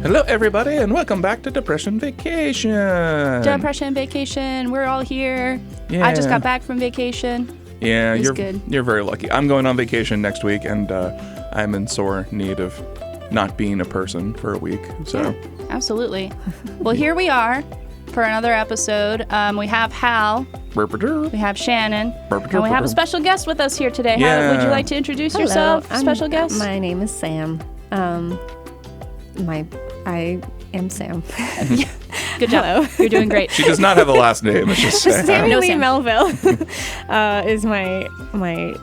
Hello, everybody, and welcome back to Depression Vacation. Depression Vacation. We're all here. Yeah. I just got back from vacation. Yeah, good. You're very lucky. I'm going on vacation next week, and I'm in sore need of not being a person for a week. So, yeah, absolutely. Well, here we are for another episode. We have Hal. We have Shannon. And we have a special guest with us here today. Yeah. Hal, would you like to introduce yourself, special guest? My name is Sam. I am Sam. Good job. Hello. You're doing great. She does not have a last name. It's just Sam. Sammi-Leigh Sam. Melville is my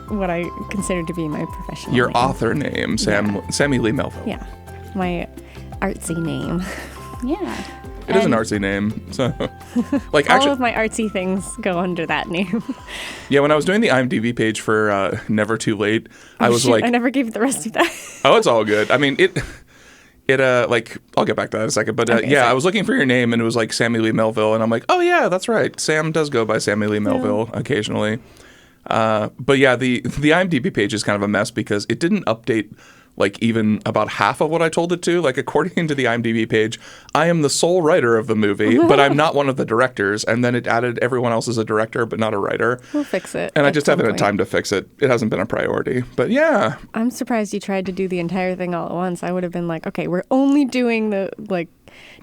what I consider to be my professional Your name. author name, Sammi-Leigh Melville. Yeah, my artsy name. Yeah. It is an artsy name. So, like, All actually, of my artsy things go under that name. yeah. When I was doing the IMDb page for Never Too Late, I was like, I never gave the rest of that. oh, it's all good. I mean, it like, I'll get back to that in a second. But Okay, yeah, sorry. I was looking for your name and it was like Sammi-Leigh Melville. And I'm like, oh, yeah, that's right. Sam does go by Sammi-Leigh Melville occasionally. But yeah, the IMDb page is kind of a mess because it didn't update like even about half of what I told it to. Like, according to the IMDb page, I am the sole writer of the movie, but I'm not one of the directors. And then it added everyone else as a director, but not a writer. We'll fix it. And I at just some haven't had point. time to fix it. It hasn't been a priority. But yeah. I'm surprised you tried to do the entire thing all at once. I would have been like, okay, we're only doing the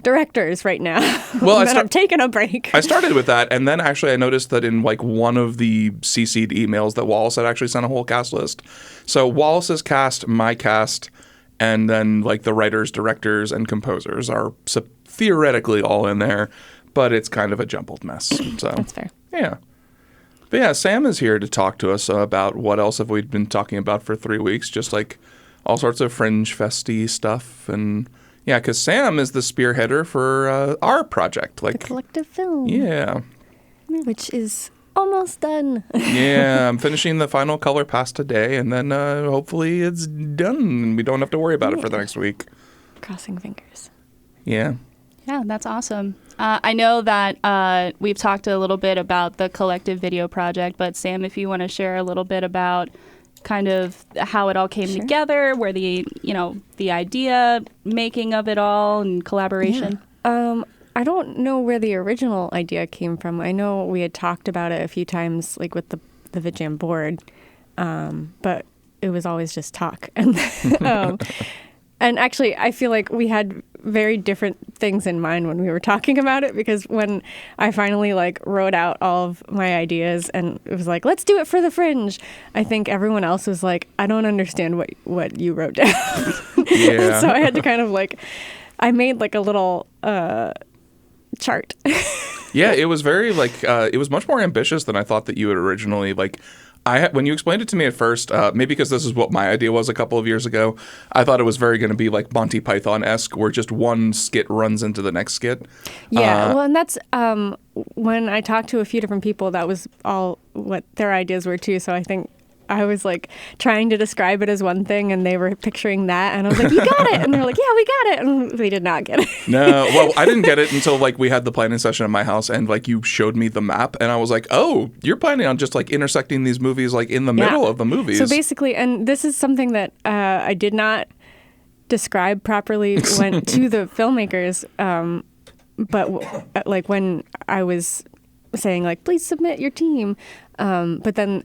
directors right now. Well, and then I'm taking a break. I started with that, and then actually I noticed that in like one of the CC'd emails that Wallace had actually sent a whole cast list. So Wallace's cast, my cast, and then like the writers, directors, and composers are theoretically all in there, but it's kind of a jumbled mess. So That's fair. yeah. But yeah, Sam is here to talk to us about what else have we been talking about for 3 weeks, just like all sorts of fringe festy stuff. And yeah, because Sam is the spearheader for our project. The collective film. Yeah. Which is almost done. Yeah, I'm finishing the final color pass today, and then hopefully it's done and we don't have to worry about it for the next week. Crossing fingers. Yeah. Yeah, that's awesome. I know that we've talked a little bit about the collective video project, but Sam, if you want to share a little bit about kind of how it all came together, where the idea making of it all and collaboration. Yeah. I don't know where the original idea came from. I know we had talked about it a few times, like with the VidJam board, but it was always just talk. And and actually, I feel like we had very different things in mind when we were talking about it, because when I finally wrote out all of my ideas and it was like, let's do it for the Fringe, I think everyone else was like, I don't understand what you wrote down. Yeah. So I had to kind of I made a little chart. Yeah, it was very it was much more ambitious than I thought that you had originally when you explained it to me at first, maybe because this is what my idea was a couple of years ago, I thought it was very going to be like Monty Python-esque, where just one skit runs into the next skit. Yeah, well, and that's when I talked to a few different people, that was all what their ideas were too. So I think I was trying to describe it as one thing, and they were picturing that, and I was like, "You got it!" And they're like, "Yeah, we got it," and they did not get it. No, well, I didn't get it until we had the planning session at my house, and you showed me the map, and I was like, "Oh, you're planning on just intersecting these movies in the middle of the movies." So basically, and this is something that I did not describe properly to the filmmakers, but when I was saying please submit your team, but then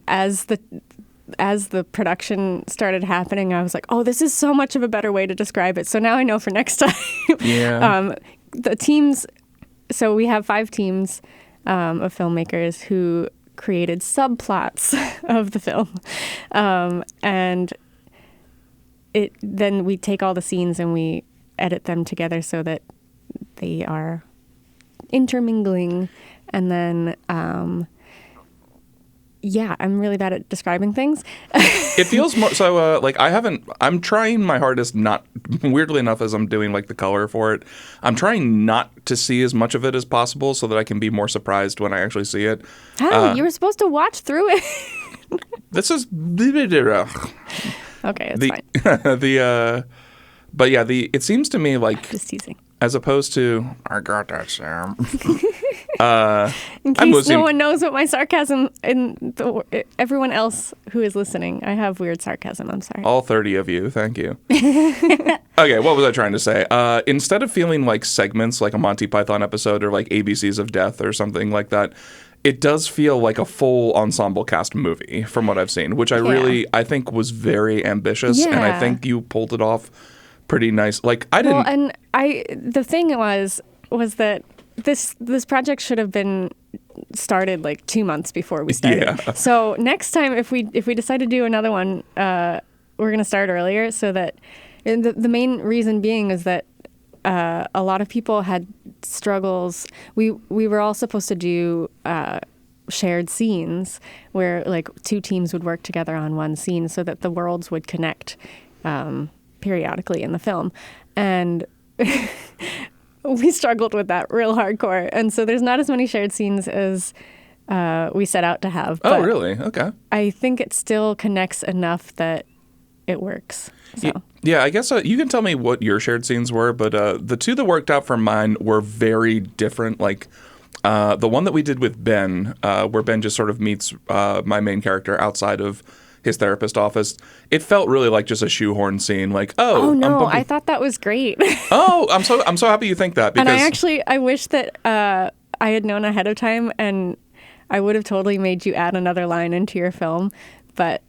as the production started happening, I was like, oh, this is so much of a better way to describe it. So now I know for next time. Yeah. The teams, so we have 5 teams of filmmakers who created subplots of the film. And then we take all the scenes and we edit them together so that they are intermingling. And then yeah, I'm really bad at describing things. It feels more so I'm trying my hardest, not weirdly enough, as I'm doing the color for it, I'm trying not to see as much of it as possible so that I can be more surprised when I actually see it. Hey, you were supposed to watch through it. This is Okay, it's fine. But yeah, it seems to me Just teasing. as opposed to I got that, Sam. In case no one knows what my sarcasm everyone else who is listening, I have weird sarcasm. I'm sorry. All 30 of you, thank you. Okay, what was I trying to say? Instead of feeling like segments, like a Monty Python episode or like ABCs of Death or something like that, it does feel like a full ensemble cast movie from what I've seen, which I think was very ambitious, and I think you pulled it off pretty nice. Like I didn't. Well, and the thing was that this project should have been started like 2 months before we started. Yeah. So next time, if we decide to do another one, we're gonna start earlier, so that the main reason being is that a lot of people had struggles. We were all supposed to do shared scenes where like 2 teams would work together on one scene so that the worlds would connect periodically in the film, and we struggled with that real hardcore. And so there's not as many shared scenes as we set out to have. Oh, really? Okay. I think it still connects enough that it works. So. Yeah, I guess you can tell me what your shared scenes were, but the 2 that worked out for mine were very different. Like the one that we did with Ben, where Ben just sort of meets my main character outside of his therapist office, it felt really like just a shoehorn scene. Like, I thought that was great. I'm so happy you think that. Because And I wish that I had known ahead of time, and I would have totally made you add another line into your film, but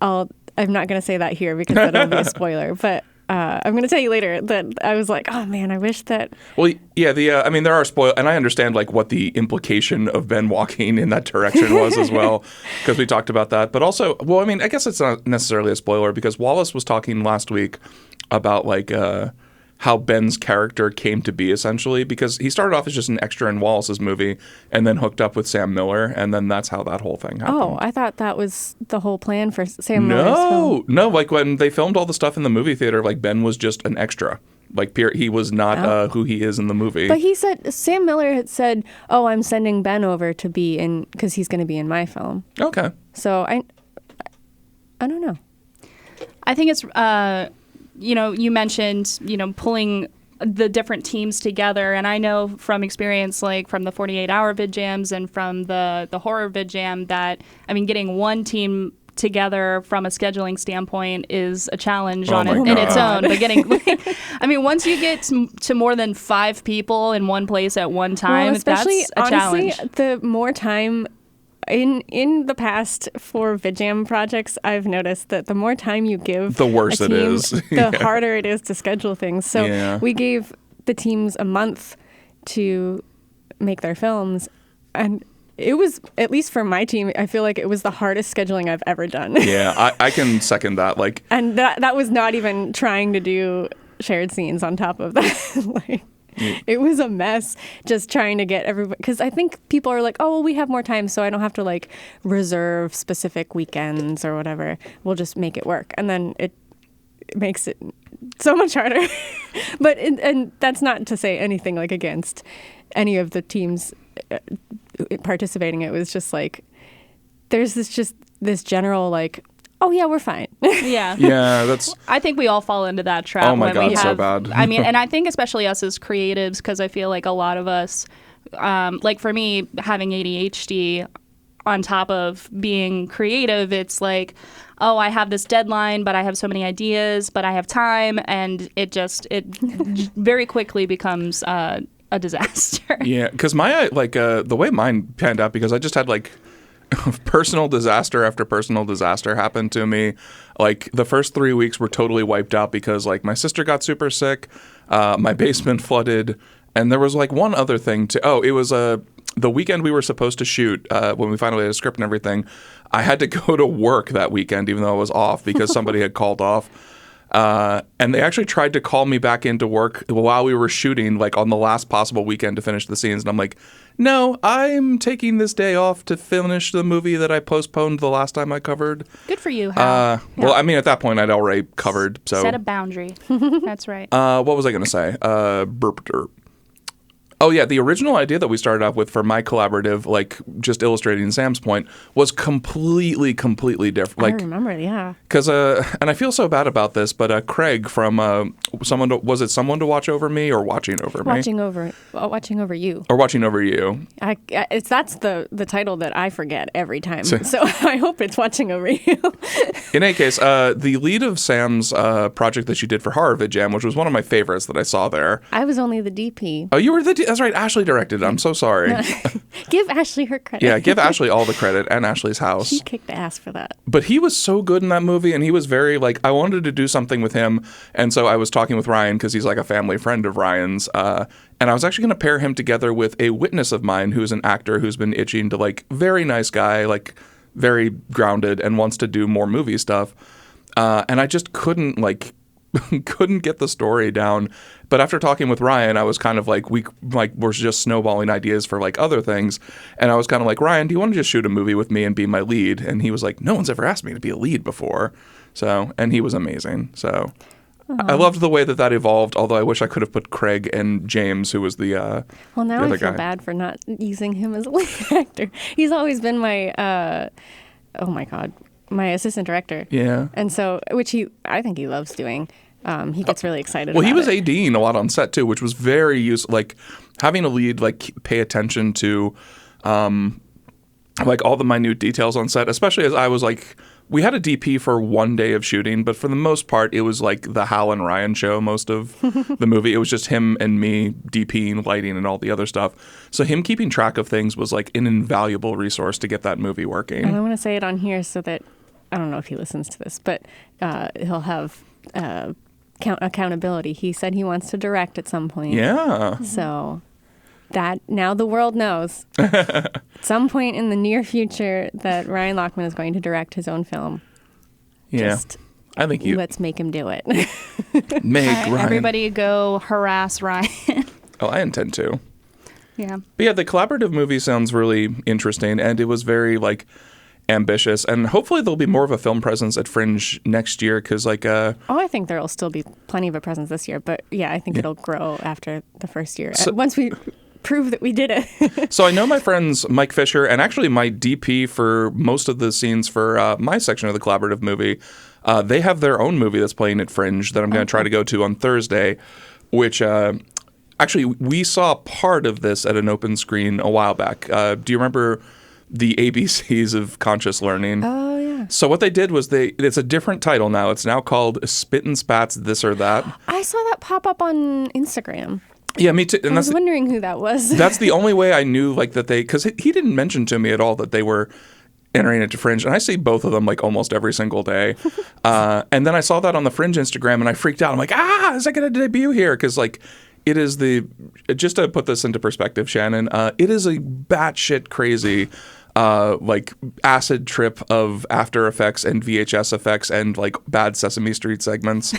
I'm not going to say that here because that'll be a spoiler. But I'm going to tell you later that I was like, oh man, I wish that. Well, yeah, I mean, there are spoilers, and I understand like what the implication of Ben walking in that direction was as well, because we talked about that. But also, well, I mean, I guess it's not necessarily a spoiler because Wallace was talking last week about like how Ben's character came to be, essentially, because he started off as just an extra in Wallace's movie and then hooked up with Sam Miller, and then that's how that whole thing happened. Oh, I thought that was the whole plan for Sam Miller's film. No, like when they filmed all the stuff in the movie theater, like Ben was just an extra. Like he was not who he is in the movie. But Sam Miller had said, "Oh, I'm sending Ben over to be in because he's going to be in my film." Okay. So I don't know. I think it's you mentioned pulling the different teams together, and I know from experience, like from the 48-hour vid jams and from the horror vid jam, that getting one team together from a scheduling standpoint is a challenge in its own. But getting, once you get to more than 5 people in one place at one time, that's a challenge. The more time in the past for VidJam projects, I've noticed that the more time you give the worse a team, it is. The harder it is to schedule things. So we gave the teams a month to make their films, and it was, at least for my team, I feel like it was the hardest scheduling I've ever done. Yeah, I can second that. Like, and that was not even trying to do shared scenes on top of that. It was a mess just trying to get everybody, because I think people are like, oh, well, we have more time, so I don't have to like reserve specific weekends or whatever. We'll just make it work. And then it makes it so much harder. But and that's not to say anything like against any of the teams participating. It was just like, there's this general like, oh yeah, we're fine. Yeah. Yeah, that's. I think we all fall into that trap. Oh my God, we have, so bad. And I think especially us as creatives, because I feel like a lot of us, like for me, having ADHD on top of being creative, it's like, oh, I have this deadline, but I have so many ideas, but I have time, and it very quickly becomes a disaster. Yeah, because my the way mine panned out, because I just had like personal disaster after personal disaster happened to me. Like the first 3 weeks were totally wiped out because like my sister got super sick, my basement flooded, and there was like one other thing too. Oh, it was the weekend we were supposed to shoot, when we finally had a script and everything. I had to go to work that weekend even though I was off because somebody had called off. And they actually tried to call me back into work while we were shooting, like on the last possible weekend to finish the scenes. And I'm like, no, I'm taking this day off to finish the movie that I postponed the last time I covered. Good for you, Hal. Well, I mean, at that point, I'd already covered. So set a boundary. That's right. What was I going to say? Burp derp. Oh, yeah. The original idea that we started off with for my collaborative, like just illustrating Sam's point, was completely different. Like, I remember, yeah. Because, and I feel so bad about this, but Craig from was it Someone to Watch Over Me or Watching Over Me? Watching over you. Or Watching Over You. That's the title that I forget every time. So I hope it's Watching Over You. In any case, the lead of Sam's project that she did for Horror Vid Jam, which was one of my favorites that I saw there. I was only the DP. Oh, you were that's right. Ashley directed it. I'm so sorry. Give Ashley her credit. Yeah, give Ashley all the credit and Ashley's house. She kicked ass for that. But he was so good in that movie, and he was very, like, I wanted to do something with him, and so I was talking with Ryan, because he's, like, a family friend of Ryan's, and I was actually going to pair him together with a witness of mine who's an actor who's been itching to, like, very nice guy, like, very grounded, and wants to do more movie stuff, and I just couldn't, like, couldn't get the story down. But after talking with Ryan, I was kind of like, we're just snowballing ideas for like other things. And I was kind of like, Ryan, do you want to just shoot a movie with me and be my lead? And he was like, no one's ever asked me to be a lead before. So, and he was amazing. So I loved the way that evolved, although I wish I could have put Craig and James, who was the well, now the I feel bad for not using him as a lead actor. He's always been my, oh my God, my assistant director. Yeah. And so, which I think he loves doing. He gets really excited Well, about he was it. ADing a lot on set too, which was very useful. Like having a lead, like pay attention to, like all the minute details on set, especially as I was like, we had a DP for one day of shooting, but for the most part, it was like the Hal and Ryan show most of the movie. It was just him and me DPing, lighting, and all the other stuff. So him keeping track of things was like an invaluable resource to get that movie working. And I want to say it on here so that, I don't know if he listens to this, but he'll have accountability. He said he wants to direct at some point. Yeah. So that now the world knows at some point in the near future that Ryan Lockman is going to direct his own film. Yeah. Just I think let's make him do it. Make Ryan. Everybody go harass Ryan. Oh, I intend to. Yeah. But yeah, the collaborative movie sounds really interesting, and it was very like ambitious, and hopefully there'll be more of a film presence at Fringe next year, because like I think there'll still be plenty of a presence this year, but yeah, I think it'll grow after the first year. Once we prove that we did it. So I know my friends Mike Fisher, and actually my DP for most of the scenes for my section of the collaborative movie, they have their own movie that's playing at Fringe that I'm going to try to go to on Thursday, which actually we saw part of this at an open screen a while back. Do you remember the ABCs of Conscious Learning? Oh, yeah. So what they did was it's a different title now. It's now called Spit and Spats This or That. I saw that pop up on Instagram. Yeah, me too. And I was wondering who that was. That's the only way I knew, like, that because he didn't mention to me at all that they were entering it to Fringe, and I see both of them like almost every single day. And then I saw that on the Fringe Instagram, and I freaked out. I'm like, is that going to debut here? Because like, it is just to put this into perspective, Shannon, it is a batshit crazy like acid trip of After Effects and VHS effects and like bad Sesame Street segments.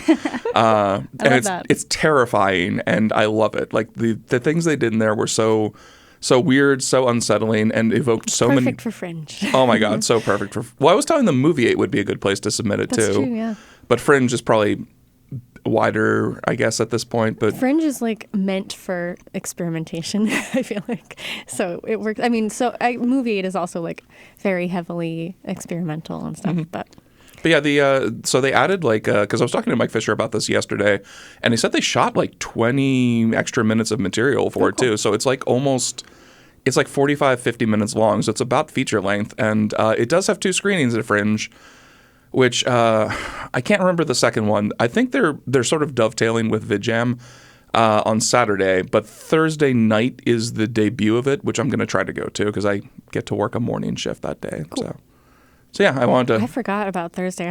And it's terrifying, and I love it. Like the things they did in there were so weird, so unsettling, and evoked so many. Perfect for Fringe. Oh my God, so perfect for. Well, I was telling them Movie 8 would be a good place to submit it That's to. true, yeah. But Fringe is probably wider, I guess, at this point. But Fringe is like meant for experimentation, I feel like. So it works. I mean, Movie 8 is also like very heavily experimental and stuff, but yeah, so they added like, because I was talking to Mike Fisher about this yesterday, and he said they shot like 20 extra minutes of material for it too. So it's like it's like 45, 50 minutes long. So it's about feature length, and it does have 2 screenings at Fringe, which I can't remember the second one. I think they're sort of dovetailing with VidJam on Saturday, but Thursday night is the debut of it, which I'm going to try to go to because I get to work a morning shift that day. Cool. So yeah, I wanted to. I forgot about Thursday.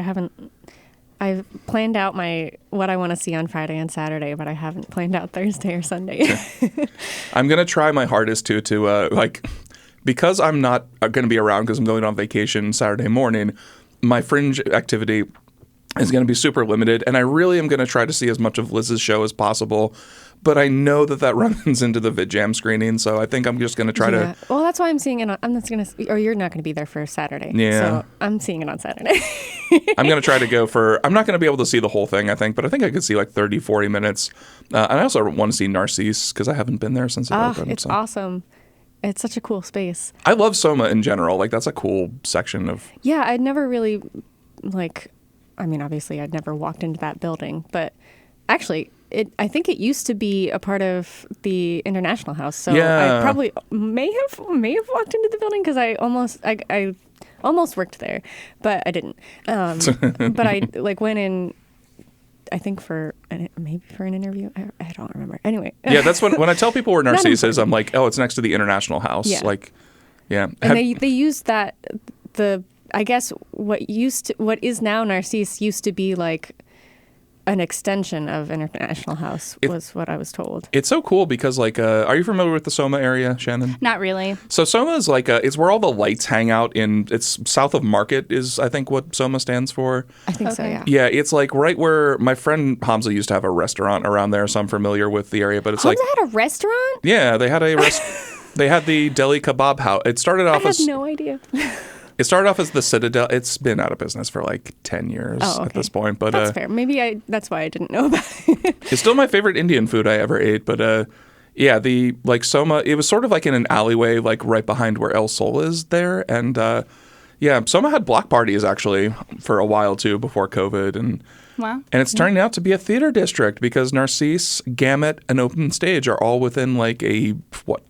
I've planned out what I want to see on Friday and Saturday, but I haven't planned out Thursday or Sunday. I'm going to try my hardest to like, because I'm not going to be around because I'm going on vacation Saturday morning, my Fringe activity is going to be super limited, and I really am going to try to see as much of Liz's show as possible. but I know that runs into the VidJam screening, so I think I'm just going to try to... Well, that's why I'm seeing it I'm not going to... Or you're not going to be there for Saturday. Yeah. So I'm seeing it on Saturday. I'm going to try to go for... I'm not going to be able to see the whole thing, I think, but I think I could see like 30, 40 minutes. And I also want to see Narcisse, because I haven't been there since it opened. It's awesome. It's such a cool space. I love Soma in general. Like, that's a cool section of... Yeah, I'd never really, obviously I'd never walked into that building, but actually... I think it used to be a part of the International House, so I probably may have walked into the building because I almost worked there, but I didn't. But I went in, I think maybe for an interview. I don't remember. Anyway. Yeah, that's when I tell people where Narcisse is, I'm like, oh, it's next to the International House. Yeah. Like, yeah. And they used that I guess what is now Narcisse used to be like an extension of International House was what I was told. It's so cool because, like, are you familiar with the Soma area, Shannon? Not really. So Soma is like, it's where all the lights hang out it's south of Market is, I think, what Soma stands for. I think so, yeah. Yeah, it's like right where my friend Hamza used to have a restaurant around there, so I'm familiar with the area, but it's Hamza had a restaurant? Yeah, they had they had the Delhi Kebab House. It started off I had no idea. It started off as the Citadel. It's been out of business for like 10 years at this point. But that's fair. Maybe that's why I didn't know about it. It's still my favorite Indian food I ever ate. But yeah, the like Soma, it was sort of like in an alleyway, like right behind where El Sol is there. And yeah, Soma had block parties actually for a while too before COVID. And wow. And it's turning out to be a theater district because Narcisse, Gamut, and Open Stage are all within like a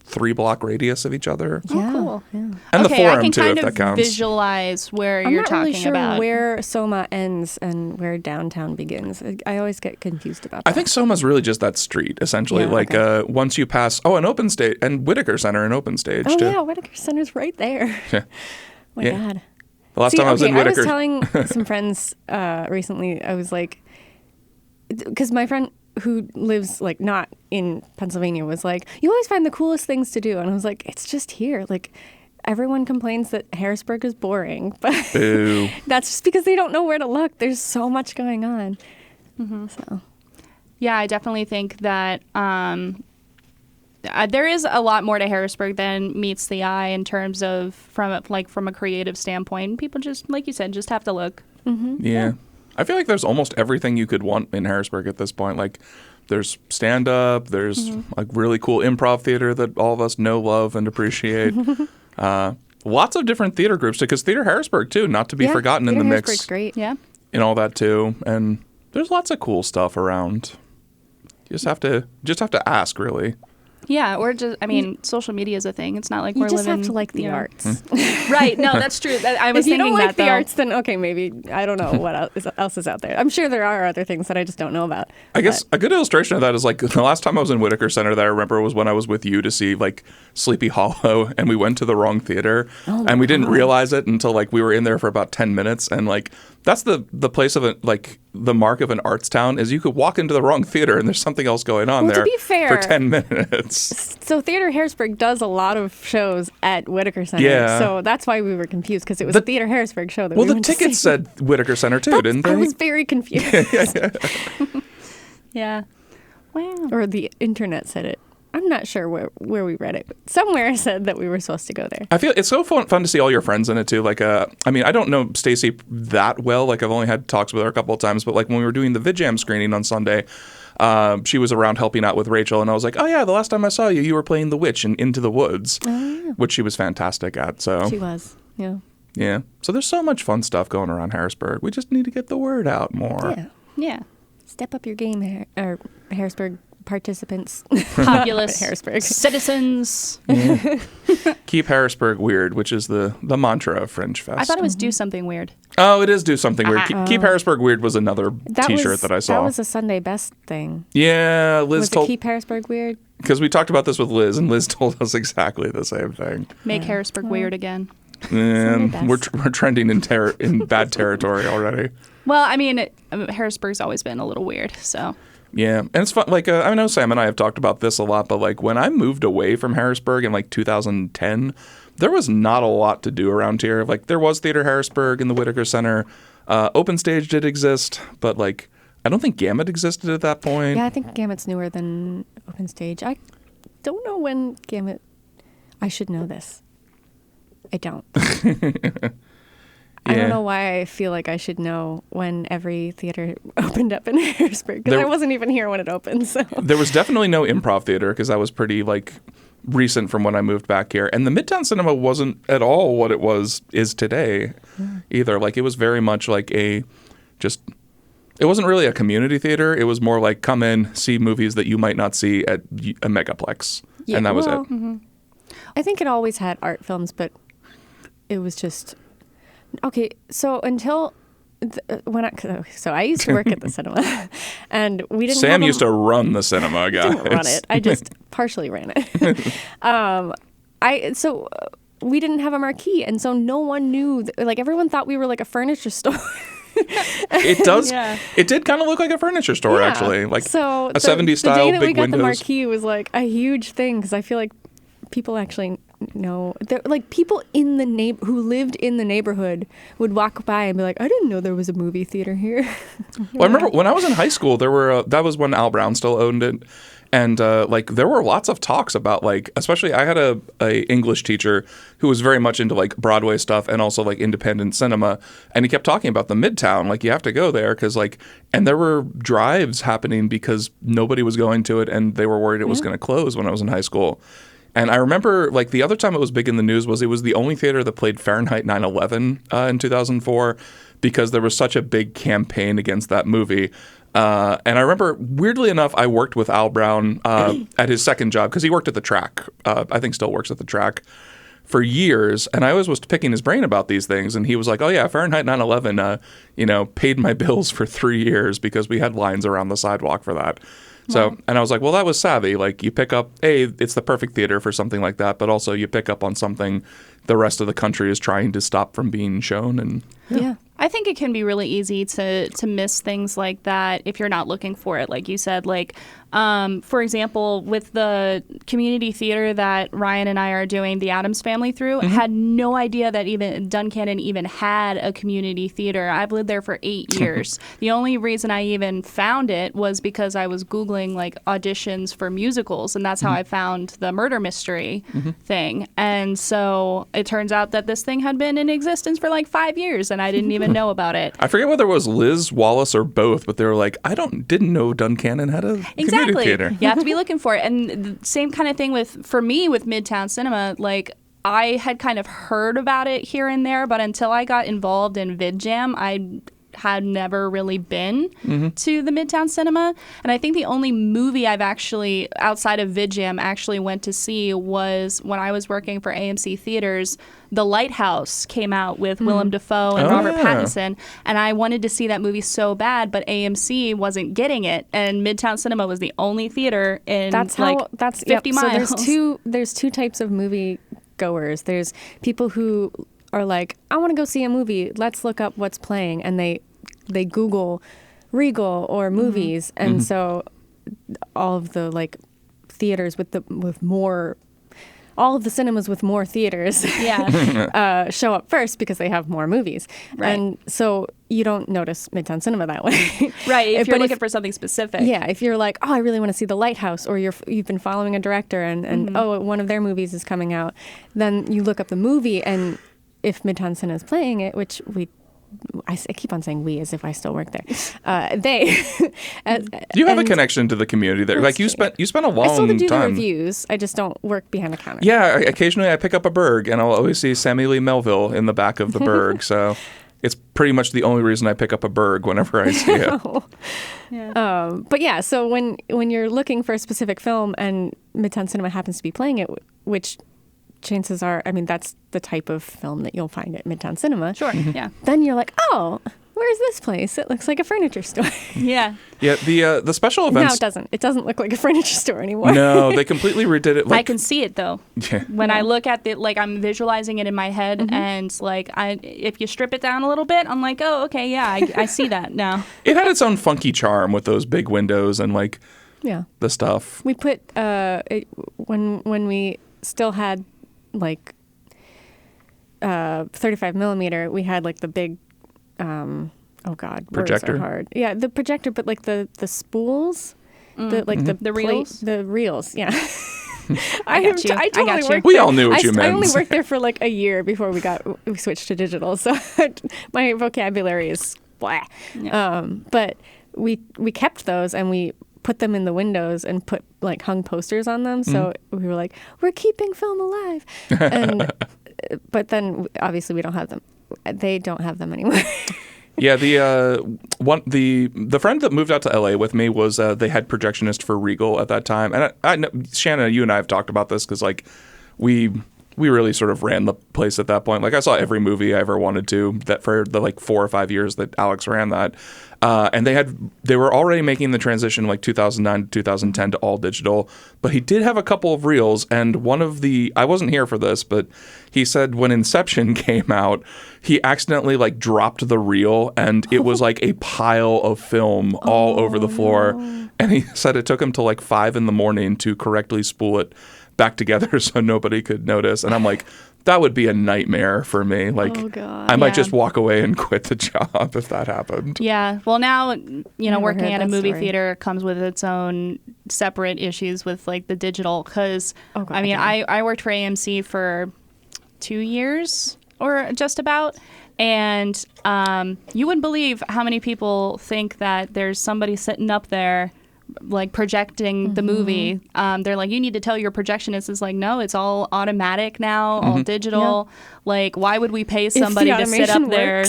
3-block radius of each other. Yeah. Oh, cool. Yeah. And the Forum I can too, kind if of that counts. visualize where I'm you're not talking really sure about. where Soma ends and where downtown begins. I always get confused about that. I think Soma's really just that street, essentially. Yeah, Once you pass, an Open Stage, and Whitaker Center and Open Stage, Oh, too. yeah, Whitaker Center's right there. Yeah. My Yeah. God. The last time I was in Whitaker. I was telling some friends recently, I was like, because my friend who lives like not in Pennsylvania was like, you always find the coolest things to do. And I was like, it's just here. Like, everyone complains that Harrisburg is boring, but Boo. that's just because they don't know where to look. There's so much going on. Mm-hmm. So. Yeah, I definitely think that there is a lot more to Harrisburg than meets the eye in terms of from a creative standpoint. People just, like you said, just have to look. Mm-hmm. Yeah. I feel like there's almost everything you could want in Harrisburg at this point. Like, there's stand-up, there's like really cool improv theater that all of us know, love, and appreciate. Lots of different theater groups, because Theater Harrisburg, too, not to be forgotten in the mix. Harrisburg's great. Yeah. And all that, too. And there's lots of cool stuff around. You just have to ask, really. Yeah, or just, social media is a thing. It's not like You we're just living... have to like the arts. Right. No, that's true. I was If you thinking don't like that, the though. arts, then okay, maybe, I don't know what else is out there. I'm sure there are other things that I just don't know about. I guess a good illustration of that is like the last time I was in Whitaker Center that I remember was when I was with you to see like Sleepy Hollow, and we went to the wrong theater, and we didn't realize it until like we were in there for about 10 minutes, and like that's the place of it, like the mark of an arts town is you could walk into the wrong theater and there's something else going on Well, there to be fair, for 10 minutes. So Theater Harrisburg does a lot of shows at Whitaker Center. Yeah. So that's why we were confused, because it was a Theater Harrisburg show that we the went to tickets see. said Whitaker Center too, didn't they? I was very confused. Yeah. Wow. Or the internet said it. I'm not sure where we read it, but somewhere said that we were supposed to go there. I feel it's so fun to see all your friends in it too. Like, I don't know Stacey that well. Like, I've only had talks with her a couple of times, but like when we were doing the VidJam screening on Sunday, she was around helping out with Rachel, and I was like, oh yeah, the last time I saw you, you were playing the witch in Into the Woods, which she was fantastic at. So She was, yeah. Yeah. So there's so much fun stuff going around Harrisburg. We just need to get the word out more. Yeah. Yeah. Step up your game, Harrisburg participants. Populous Harrisburg. citizens. Keep Harrisburg weird, which is the mantra of Fringe Fest. I thought it was do something weird. Oh, it is do something weird. Keep Harrisburg weird was another T-shirt that I saw. That was a Sunday Best thing. Yeah, Liz Was told... it Keep Harrisburg Weird? Because we talked about this with Liz, and Liz told us exactly the same thing. Make Harrisburg weird again. We're trending in bad territory already. Well, Harrisburg's always been a little weird, so... Yeah, and it's fun. Like, I know Sam and I have talked about this a lot, but like when I moved away from Harrisburg in like 2010, there was not a lot to do around here. Like, there was Theater Harrisburg in the Whitaker Center. Open Stage did exist, but like I don't think Gamut existed at that point. Yeah, I think Gamut's newer than open stage. I don't know when Gambit. I should know this. I don't. I don't know why I feel like I should know when every theater opened up in Harrisburg, because I wasn't even here when it opened. So there was definitely no improv theater because that was pretty recent from when I moved back here, and the Midtown Cinema wasn't at all what it is today either. It was very much it wasn't really a community theater. It was more like come in, see movies that you might not see at a megaplex, and that was it. Mm-hmm. I think it always had art films, but it was just. Okay, so until I used to work at the cinema, and we didn't. Sam used to run the cinema, guys. I didn't run it. I just partially ran it. We didn't have a marquee, and so no one knew. Everyone thought we were like a furniture store. It does. Yeah. It did kind of look like a furniture store, actually, so a 70s style the day that big we got windows. The marquee was like a huge thing because I feel like people actually know. People in the who lived in the neighborhood would walk by and be like, I didn't know there was a movie theater here. Well, I remember when I was in high school, there were that was when Al Brown still owned it. And there were lots of talks about especially I had a English teacher who was very much into Broadway stuff and also independent cinema, and he kept talking about the Midtown, you have to go there because and there were drives happening because nobody was going to it and they were worried it was going to close when I was in high school. And I remember the other time it was big in the news was it was the only theater that played Fahrenheit 9/11 in 2004 because there was such a big campaign against that movie. And I remember, weirdly enough, I worked with Al Brown at his second job because he worked at the track. I think still works at the track for years. And I always was picking his brain about these things. And he was like, oh, yeah, Fahrenheit 9/11, paid my bills for 3 years because we had lines around the sidewalk for that. So, and I was like, well, that was savvy. You pick up, it's the perfect theater for something like that. But also you pick up on something the rest of the country is trying to stop from being shown. And yeah. I think it can be really easy to miss things like that if you're not looking for it, like you said. For example, with the community theater that Ryan and I are doing the Addams Family through, had no idea that even Duncannon even had a community theater. I've lived there for 8 years. The only reason I even found it was because I was Googling auditions for musicals, and that's how I found the murder mystery thing. And so it turns out that this thing had been in existence for 5 years, and I didn't even know about it. I forget whether it was Liz Wallace or both, but they were like, didn't know Duncannon had a community theater. You have to be looking for it. And the same kind of thing for me with Midtown Cinema, I had kind of heard about it here and there, but until I got involved in VidJam, I had never really been to the Midtown Cinema. And I think the only movie I've actually, outside of VidJam, actually went to see was when I was working for AMC Theaters. The Lighthouse came out with Willem Dafoe and Robert Pattinson, and I wanted to see that movie so bad, but AMC wasn't getting it, and Midtown Cinema was the only theater in 50 miles. So there's two types of movie goers. There's people who are like, I want to go see a movie. Let's look up what's playing, and they Google Regal or movies, and so all of the theaters with more. All of the cinemas with more theaters show up first because they have more movies. Right. And so you don't notice Midtown Cinema that way. Right, if you're looking for something specific. Yeah, if you're like, oh, I really want to see The Lighthouse, or you've been following a director and one of their movies is coming out, then you look up the movie, and if Midtown Cinema is playing it, which I keep on saying we as if I still work there. They. You have a connection to the community there. You spent a long time. I still do the reviews. I just don't work behind a counter. Yeah, occasionally I pick up a Berg, and I'll always see Sammi-Leigh Melville in the back of the Berg. So it's pretty much the only reason I pick up a Berg whenever I see it. Yeah. But yeah, so when you're looking for a specific film and Midtown Cinema happens to be playing it, which chances are, that's the type of film that you'll find at Midtown Cinema. Sure, yeah. Then you're like, oh, where's this place? It looks like a furniture store. Yeah. Yeah, the special events... No, it doesn't. It doesn't look like a furniture store anymore. No, they completely redid it. I can see it, though. Yeah. When I look at it, I'm visualizing it in my head, and if you strip it down a little bit, I'm like, oh, okay, yeah, I see that now. It had its own funky charm with those big windows and, the stuff. We put... when we still had... 35 millimeter, we had the big oh god, projector. words are hard. Yeah, the projector, but the spools The reels? The reels, yeah. I got you. I totally I got you. worked We there. all knew what you meant. I only worked there for like a year before we switched to digital, so my vocabulary is blah. Yeah. But we kept those and we put them in the windows and hung posters on them. So we were like, we're keeping film alive. And but then obviously we don't have them. They don't have them anymore. Yeah, the friend that moved out to LA with me was they had projectionist for Regal at that time, and I know, Shannon, you and I have talked about this because like we really sort of ran the place at that point. Like I saw every movie I ever wanted to that for the like 4 or 5 years that Alex ran that, and they were already making the transition like 2009 to 2010 to all digital. But he did have a couple of reels, and I wasn't here for this, but he said when Inception came out, he accidentally like dropped the reel, and it was like a pile of film all over the floor. No. And he said it took him till like 5 a.m. to correctly spool it back together so nobody could notice. And I'm like, that would be a nightmare for me. Like, I might just walk away and quit the job if that happened. Yeah. Well, now, working at a movie story. theater comes with its own separate issues with like the digital. Because, I worked for AMC for 2 years or just about. And you wouldn't believe how many people think that there's somebody sitting up there like projecting the movie. They're like, you need to tell your projectionist. It's like, no, it's all automatic now, all digital. Yeah. Like, why would we pay somebody to sit up there?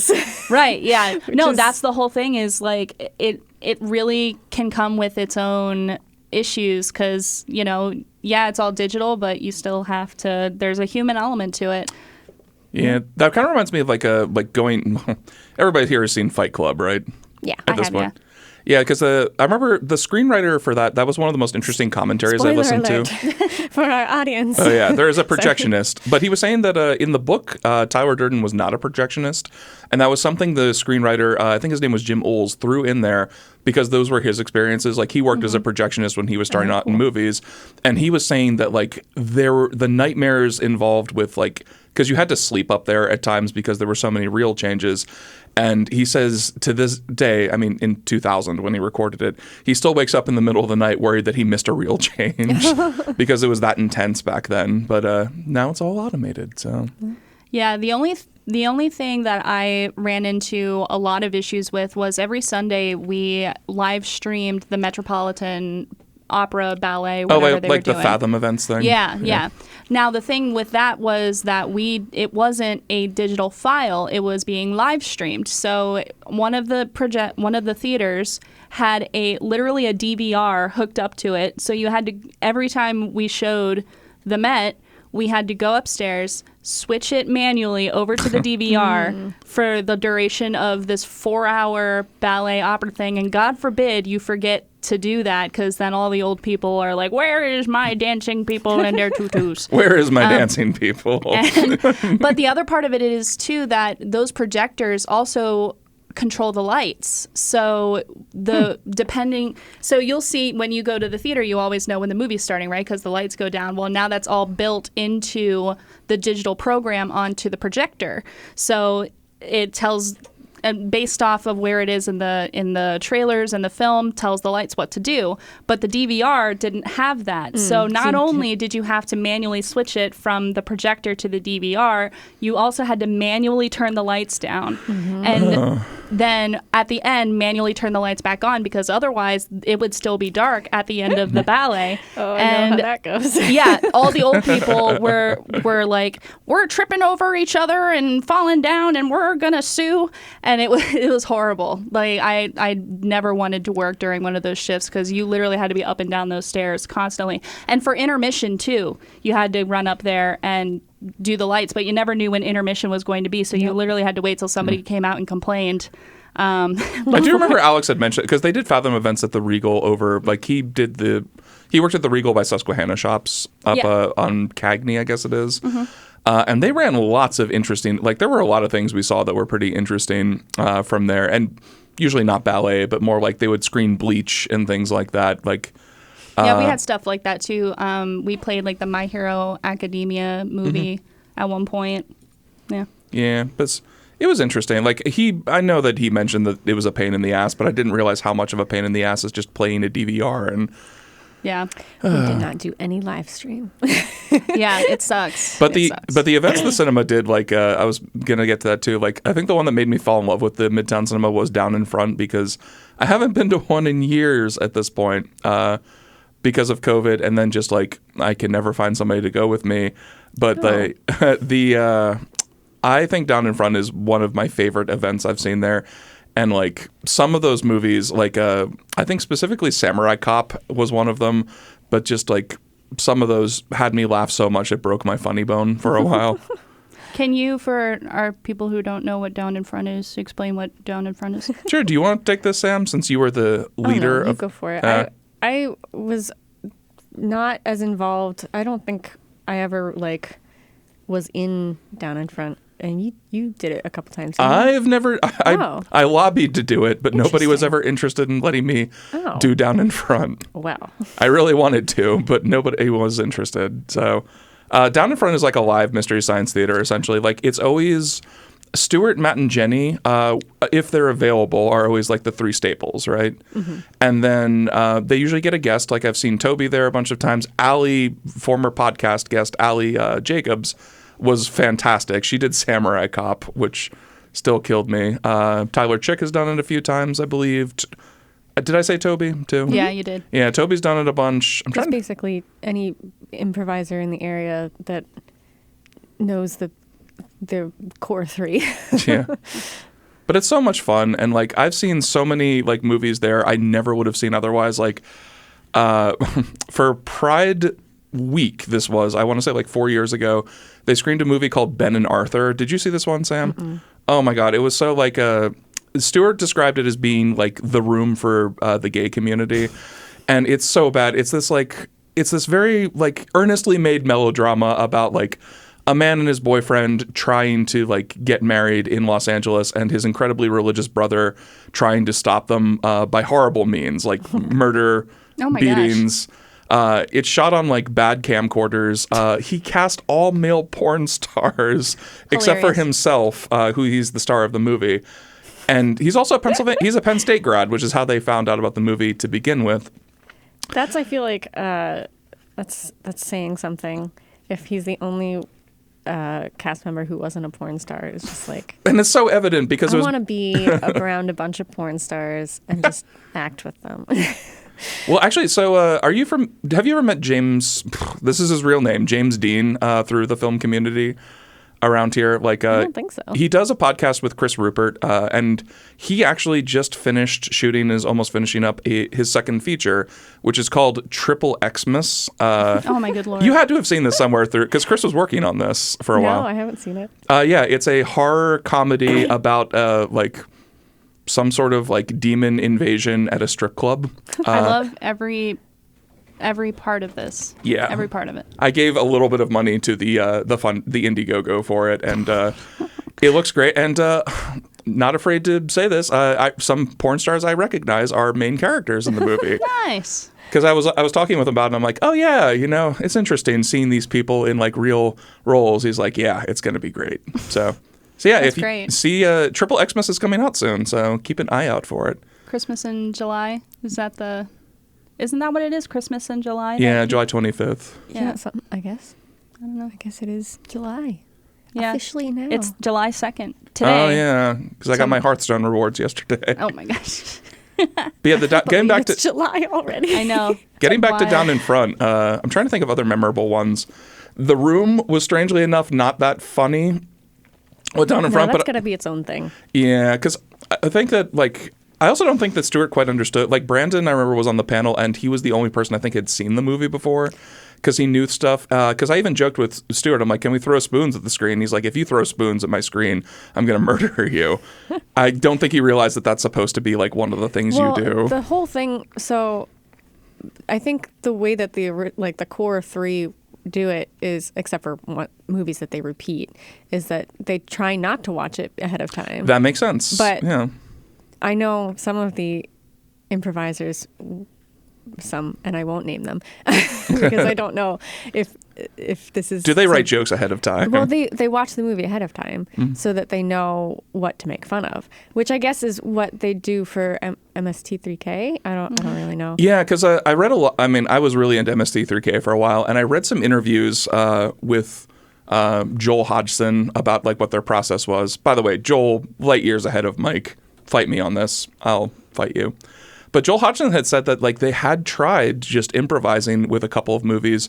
Right. Yeah. No, that's the whole thing is like it really can come with its own issues because, it's all digital, but you still have to, there's a human element to it. Yeah. That kind of reminds me of everybody here has seen Fight Club, right? Yeah. At this point. Yeah. Yeah, because I remember the screenwriter for that was one of the most interesting commentaries I listened to. For our audience. Oh, yeah. There is a projectionist. But he was saying that in the book, Tyler Durden was not a projectionist. And that was something the screenwriter, I think his name was Jim Oles, threw in there because those were his experiences. Like, he worked as a projectionist when he was starting out in movies. And he was saying that, like, there were the nightmares involved with, like, because you had to sleep up there at times because there were so many reel changes. And he says to this day, I mean, in 2000 when he recorded it, he still wakes up in the middle of the night worried that he missed a reel change because it was that intense back then. But now it's all automated. So yeah, the only thing that I ran into a lot of issues with was every Sunday we live streamed the Metropolitan Opera, ballet, whatever they were doing. The Fathom events thing? Yeah. Now, the thing with that was that it wasn't a digital file. It was being live streamed. So one of the theaters had literally a DVR hooked up to it. So you had to, every time we showed the Met, we had to go upstairs, switch it manually over to the DVR for the duration of this 4-hour ballet opera thing. And God forbid you forget to do that because then all the old people are like, where is my dancing people in their tutus? Where is my dancing people? But the other part of it is, too, that those projectors also control the lights. So so you'll see when you go to the theater, you always know when the movie's starting, right? Because the lights go down. Well, now that's all built into the digital program onto the projector. So it tells, and based off of where it is in the trailers and the film, tells the lights what to do. But the DVR didn't have that. So not only did you have to manually switch it from the projector to the DVR, you also had to manually turn the lights down. And then at the end, manually turn the lights back on because otherwise it would still be dark at the end of the ballet. I know how that goes. Yeah, all the old people were like, we're tripping over each other and falling down and we're gonna sue. And it was horrible. Like I never wanted to work during one of those shifts because you literally had to be up and down those stairs constantly. And for intermission too, you had to run up there and do the lights, but you never knew when intermission was going to be. So you literally had to wait till somebody came out and complained. I do remember Alex had mentioned because they did Fathom events at the Regal over. Like he worked at the Regal by Susquehanna Shops up on Cagney, I guess it is. And they ran lots of interesting, like there were a lot of things we saw that were pretty interesting from there. And usually not ballet, but more like they would screen Bleach and things like that. Like, yeah, we had stuff like that too. We played like the My Hero Academia movie at one point. Yeah. Yeah, but It was interesting. Like I know that he mentioned that it was a pain in the ass, but I didn't realize how much of a pain in the ass is just playing a DVR. And Yeah. We did not do any live stream. Yeah, it sucks. but It sucks. the events the cinema did, like I was gonna get to that too. Like I think the one that made me fall in love with the Midtown Cinema was Down in Front, because I haven't been to one in years at this point because of COVID, and then just like I can never find somebody to go with me. But I think Down in Front is one of my favorite events I've seen there. And like some of those movies, like I think specifically Samurai Cop was one of them, but just like some of those had me laugh so much it broke my funny bone for a while. Can you, for our people who don't know what Down in Front is, explain what Down in Front is? Sure. Do you want to take this, Sam, since you were the leader? Oh, no, you go for it. I was not as involved. I don't think I ever like was in Down in Front. And you did it a couple times. I've never. I lobbied to do it, but nobody was ever interested in letting me do Down in Front. Wow. I really wanted to, but nobody was interested. So, Down in Front is like a live Mystery Science Theater, essentially. Like it's always Stuart, Matt, and Jenny, if they're available, are always like the three staples, right? Mm-hmm. And then they usually get a guest. Like I've seen Toby there a bunch of times. Allie, former podcast guest Allie Jacobs, was fantastic. She did Samurai Cop, which still killed me. Tyler Chick has done it a few times, I believe. Did I say Toby too? Yeah, you did. Yeah, Toby's done it a bunch. Just basically any improviser in the area that knows the core three. Yeah. But it's so much fun, and like I've seen so many like movies there I never would have seen otherwise. Like for Pride Week, this was, I want to say like 4 years ago, they screened a movie called Ben and Arthur. Did you see this one, Sam? Mm-mm. Oh my God. It was so like Stuart described it as being like The Room for the gay community. And it's so bad. It's this very like earnestly made melodrama about like a man and his boyfriend trying to like get married in Los Angeles, and his incredibly religious brother trying to stop them by horrible means, like murder, beatings. Gosh. It's shot on like bad camcorders. He cast all male porn stars except for himself, who he's the star of the movie. And he's also he's a Penn State grad, which is how they found out about the movie to begin with. That's, I feel like, that's saying something. If he's the only cast member who wasn't a porn star, it's just like... And it's so evident because I want to be around a bunch of porn stars and just act with them. Well, actually, so have you ever met James, this is his real name, James Dean, through the film community around here? Like, I don't think so. He does a podcast with Chris Rupert, and he actually just finished shooting, is almost finishing up his second feature, which is called Triple Xmas. Oh my good Lord. You had to have seen this somewhere through, because Chris was working on this for a while. No, I haven't seen it. Yeah, it's a horror comedy about like some sort of like demon invasion at a strip club. I love every part of this. Yeah, every part of it. I gave a little bit of money to the Indiegogo for it, and it looks great. And not afraid to say this, some porn stars I recognize are main characters in the movie. Nice. Because I was talking with him about it, and I'm like, oh yeah, it's interesting seeing these people in like real roles. He's like, yeah, it's gonna be great. So yeah, that's if you great. see Triple Xmas is coming out soon, so keep an eye out for it. Christmas in July, isn't that what it is? Christmas in July? Yeah, July 25th. Yeah, something, I guess. I don't know. I guess it is July. Yeah. Officially now. It's July 2nd, today. Oh yeah, because I got my Hearthstone rewards yesterday. Oh my gosh. But yeah, getting back to July already. I know. Getting back to Down in Front, I'm trying to think of other memorable ones. The Room was strangely enough not that funny. Well, Down in Front, that's but gotta be its own thing. Yeah, because I think that like I also don't think that Stuart quite understood. Like Brandon, I remember was on the panel, and he was the only person I think had seen the movie before, because he knew stuff. Because I even joked with Stuart, I'm like, "Can we throw spoons at the screen?" He's like, "If you throw spoons at my screen, I'm gonna murder you." I don't think he realized that that's supposed to be like one of the things you do. The whole thing. So, I think the way that the core three do it is, except for what movies that they repeat, is that they try not to watch it ahead of time. That makes sense. But yeah. I know some of the improvisers some, and I won't name them because I don't know if this is. Do they write jokes ahead of time? Well, they watch the movie ahead of time so that they know what to make fun of, which I guess is what they do for MST3K. I don't really know. Yeah, because I read a lot. I mean, I was really into MST3K for a while, and I read some interviews with Joel Hodgson about like what their process was. By the way, Joel, light years ahead of Mike. Fight me on this. I'll fight you. But Joel Hodgson had said that like they had tried just improvising with a couple of movies.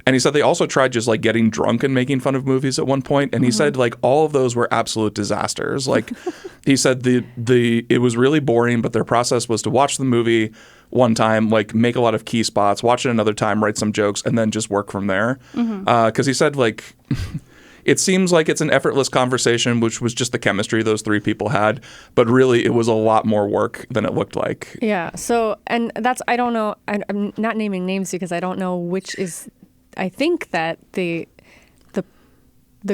And he said they also tried just like getting drunk and making fun of movies at one point. And he said like all of those were absolute disasters. Like he said it was really boring, but their process was to watch the movie one time, like make a lot of key spots, watch it another time, write some jokes, and then just work from there. Because he said like it seems like it's an effortless conversation, which was just the chemistry those three people had. But really, it was a lot more work than it looked like. Yeah. So, and that's, I don't know, I'm not naming names because I don't know which is, I think that the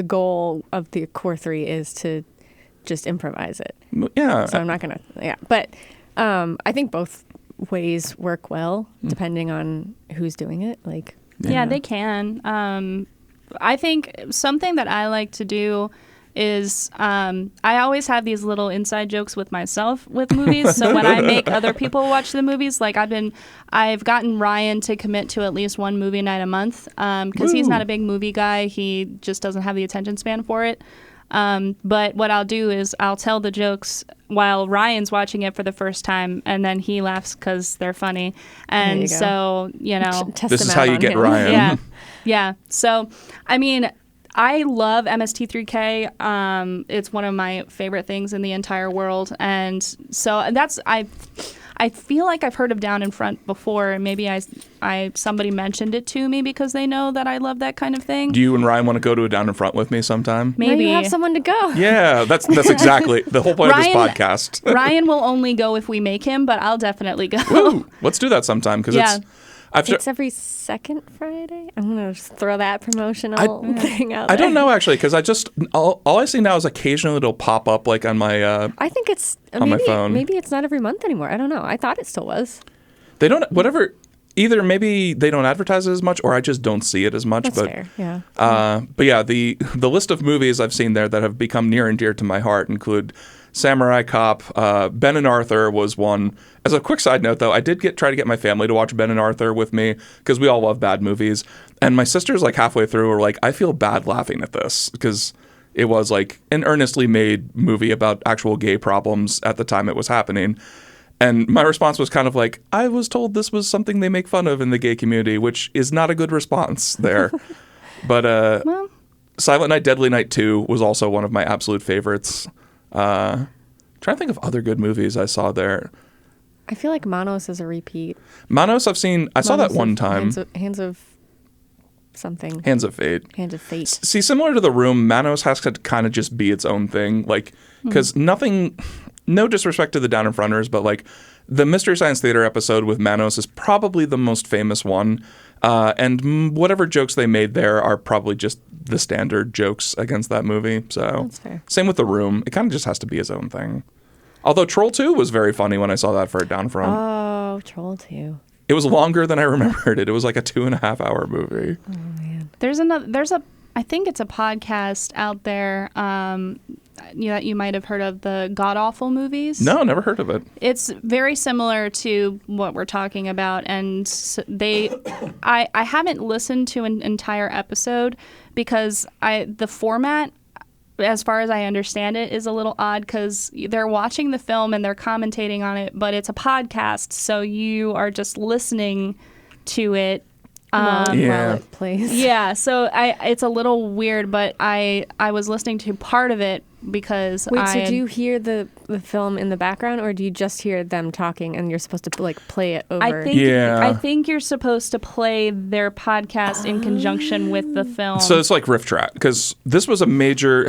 goal of the core three is to just improvise it. Yeah. So I'm not going to, yeah. But I think both ways work well, depending on who's doing it. Like, Yeah, they can. I think something that I like to do is I always have these little inside jokes with myself with movies. So when I make other people watch the movies, like I've gotten Ryan to commit to at least one movie night a month because he's not a big movie guy. He just doesn't have the attention span for it. But what I'll do is I'll tell the jokes while Ryan's watching it for the first time, and then he laughs because they're funny. And so, this is how you get Ryan. Yeah. Yeah. So, I mean, I love MST3K. It's one of my favorite things in the entire world. And so I feel like I've heard of Down in Front before, and maybe somebody mentioned it to me because they know that I love that kind of thing. Do you and Ryan want to go to a Down in Front with me sometime? Maybe. Now you have someone to go. Yeah, that's exactly the whole point of this podcast. Ryan will only go if we make him, but I'll definitely go. Woo, let's do that sometime because it's every second Friday. I'm going to just throw that promotional thing out there. I don't know, actually, because all I see now is occasionally it'll pop up like on my I think it's on my phone. Maybe it's not every month anymore. I don't know. I thought it still was. They don't, whatever, either maybe they don't advertise it as much or I just don't see it as much. That's fair, yeah. But yeah, the list of movies I've seen there that have become near and dear to my heart include Samurai Cop. Ben and Arthur was one. As a quick side note, though, I did try to get my family to watch Ben and Arthur with me because we all love bad movies. And my sisters, like halfway through, were like, I feel bad laughing at this because it was like an earnestly made movie about actual gay problems at the time it was happening. And my response was kind of like, I was told this was something they make fun of in the gay community, which is not a good response there. But Silent Night, Deadly Night 2 was also one of my absolute favorites. Trying to think of other good movies I saw there. I feel like Manos is a repeat. Manos I've seen. I saw that one time. Hands of something. Hands of Fate. Hands of Fate. See, similar to The Room, Manos has to kind of just be its own thing. Like, because nothing, no disrespect to the Down in Fronters, but like the Mystery Science Theater episode with Manos is probably the most famous one. And whatever jokes they made there are probably just the standard jokes against that movie. So that's fair. Same with The Room. It kind of just has to be its own thing. Although Troll 2 was very funny when I saw that for a Down Front. Oh, Troll 2. It was longer than I remembered it. It was like a 2.5-hour movie. Oh, man. I think it's a podcast out there that you might have heard of, the God Awful movies. No, never heard of it. It's very similar to what we're talking about, and I haven't listened to an entire episode because the format, as far as I understand it, is a little odd because they're watching the film and they're commentating on it, but it's a podcast, so you are just listening to it. While it plays. Yeah, so it's a little weird, but I was listening to part of it because so do you hear the film in the background, or do you just hear them talking and you're supposed to like play it over? I think you're supposed to play their podcast in conjunction with the film. So it's like Riff Track, because this was a major.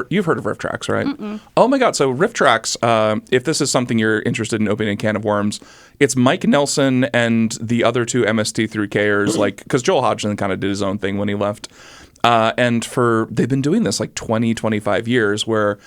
You've heard of Riff Tracks, right? Mm-mm. Oh my God! So Riff Tracks, if this is something you're interested in opening a can of worms, it's Mike Nelson and the other two MST3Kers, like because Joel Hodgson kind of did his own thing when he left. And they've been doing this like 20, 25 years where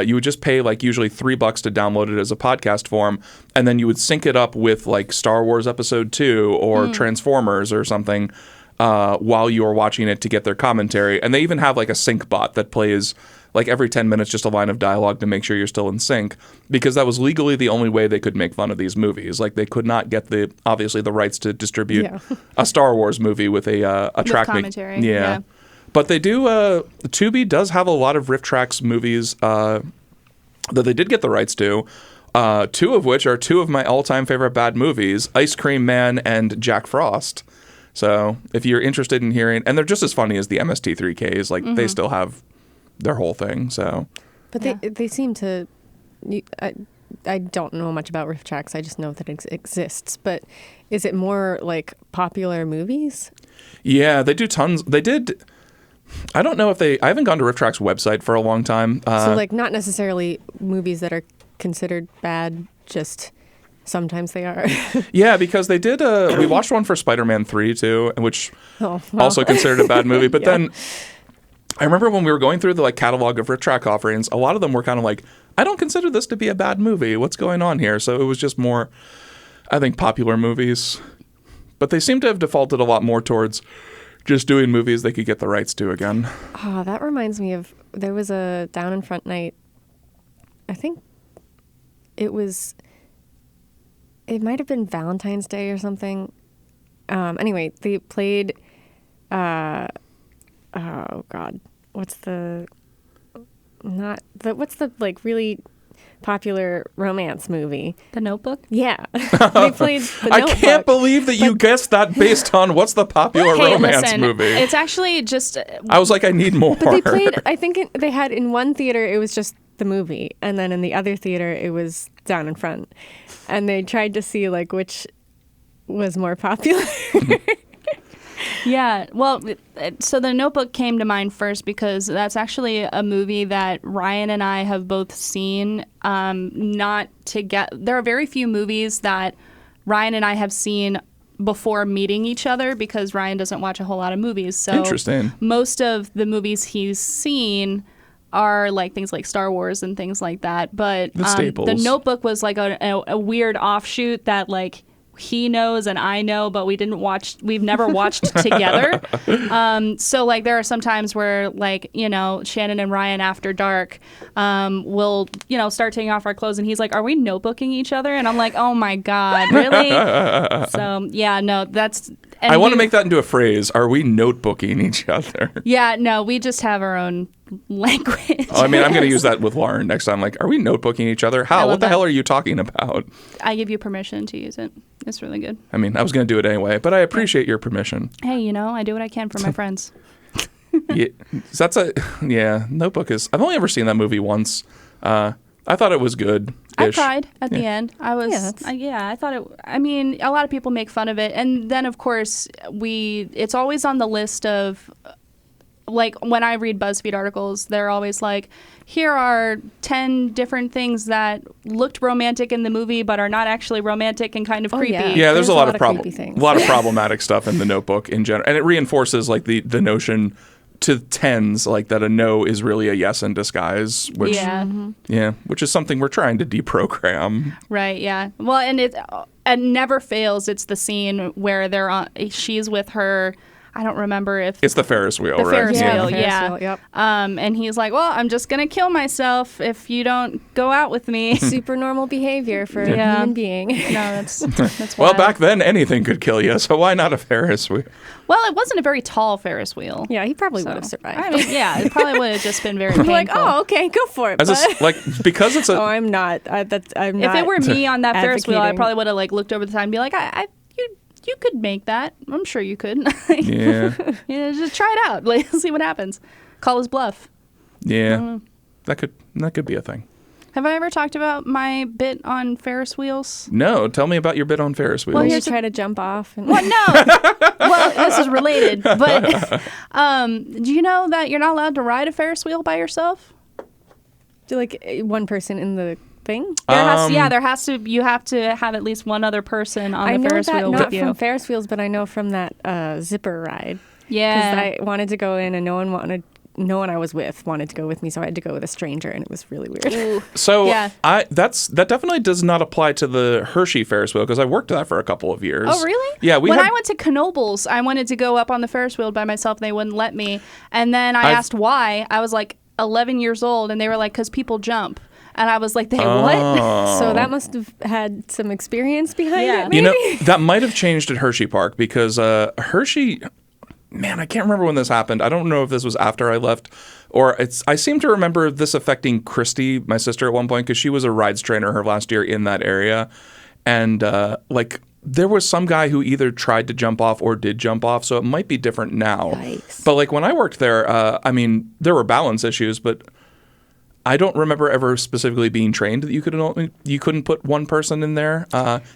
you would just pay like usually $3 to download it as a podcast form, and then you would sync it up with like Star Wars Episode 2 or Transformers or something while you are watching it to get their commentary. And they even have like a sync bot that plays like every 10 minutes just a line of dialogue to make sure you're still in sync, because that was legally the only way they could make fun of these movies. Like they could not get obviously the rights to distribute a Star Wars movie with a track commentary. Yeah. But they do, Tubi does have a lot of Riff Tracks movies that they did get the rights to, two of which are two of my all-time favorite bad movies, Ice Cream Man and Jack Frost. So if you're interested in hearing, and they're just as funny as the MST3Ks, like they still have their whole thing. So, but they seem to. I don't know much about Riff Tracks. I just know that it exists. But is it more like popular movies? Yeah, they do tons. They did. I don't know if I haven't gone to Riff Tracks' website for a long time. So like not necessarily movies that are considered bad, just sometimes they are. Yeah, because they did. We watched one for Spider-Man 3 too, which also considered a bad movie. But then I remember when we were going through the like catalog of Riff Track offerings, a lot of them were kind of like, I don't consider this to be a bad movie. What's going on here? So it was just more, I think, popular movies. But they seem to have defaulted a lot more towards just doing movies they could get the rights to again. Oh, that reminds me of, there was a Down in Front night. I think it might have been Valentine's Day or something. Anyway, they played, oh God, what's the like really popular romance movie? The Notebook? Yeah. They played The Notebook. I can't believe that you guessed that based on what's the popular romance movie. It's actually just... I was like, I need more. But they played, I think they had in one theater, it was just the movie. And then in the other theater, it was Down in Front. And they tried to see like which was more popular. Yeah, well, so The Notebook came to mind first because that's actually a movie that Ryan and I have both seen. Not to get, there are very few movies that Ryan and I have seen before meeting each other because Ryan doesn't watch a whole lot of movies. So interesting. Most of the movies he's seen are like things like Star Wars and things like that. But the staples. The Notebook was like a weird offshoot that like he knows and I know, but we've never watched together. So like there are some times where like, you know, Shannon and Ryan after dark will, you know, start taking off our clothes and he's like, are we notebooking each other? And I'm like, oh my God, really? So yeah, no, that's... I want to make that into a phrase. Are we notebooking each other? Yeah, no, we just have our own language. I mean, I'm going to use that with Lauren next time. Like, are we notebooking each other? How? What the hell are you talking about? I give you permission to use it. It's really good. I mean, I was going to do it anyway, but I appreciate your permission. Hey, you know, I do what I can for my friends. Notebook is... I've only ever seen that movie once. I thought it was good. I cried at the end. I was, I thought it, I mean, a lot of people make fun of it. And then, of course, it's always on the list of, like, when I read BuzzFeed articles, they're always like, here are 10 different things that looked romantic in the movie, but are not actually romantic and kind of creepy. Yeah, there's a lot of problematic stuff in The Notebook in general. And it reinforces, like, the notion to tens, like that a no is really a yes in disguise, which which is something we're trying to deprogram. Right. Yeah. Well, and it never fails. It's the scene where she's with her. I don't remember if it's the Ferris wheel, right? Ferris wheel, yeah. Yep. And he's like, "Well, I'm just gonna kill myself if you don't go out with me." Super normal behavior for a human being. No, that's well, back then anything could kill you, so why not a Ferris wheel? Well, it wasn't a very tall Ferris wheel. Yeah, he probably would have survived. I mean, yeah, it probably would have just been very painful. Like, oh, okay, go for it. Because it's a. Oh, I'm not. I'm not. If it were me on that Ferris wheel, I probably would have like looked over the side and be like, You could make that. I'm sure you could. Yeah. Just try it out. Like, see what happens. Call his bluff. Yeah. That could be a thing. Have I ever talked about my bit on Ferris wheels? No. Tell me about your bit on Ferris wheels. Well, you try to jump off. Well, no. Well, this is related. But do you know that you're not allowed to ride a Ferris wheel by yourself? Do like one person in the thing? You have to have at least one other person on the Ferris wheel with you. I know that not from Ferris wheels, but I know from that zipper ride. Yeah. Because I wanted to go in and no one wanted no one I was with wanted to go with me, so I had to go with a stranger, and it was really weird. So Yeah. that definitely does not apply to the Hershey Ferris wheel because I worked that for a couple of years. Oh, really? Yeah. When I went to Knoebels, I wanted to go up on the Ferris wheel by myself, and they wouldn't let me. And then I asked why. I was like 11 years old, and they were like, because people jump. And I was like, what? So that must have had some experience behind it, maybe? You know, that might have changed at Hershey Park because Hershey, man, I can't remember when this happened. I don't know if this was after I left or I seem to remember this affecting Christy, my sister, at one point because she was a rides trainer her last year in that area. And like there was some guy who either tried to jump off or did jump off. So it might be different now. Yikes. But like when I worked there, I mean, there were balance issues, but I don't remember ever specifically being trained that you couldn't put one person in there.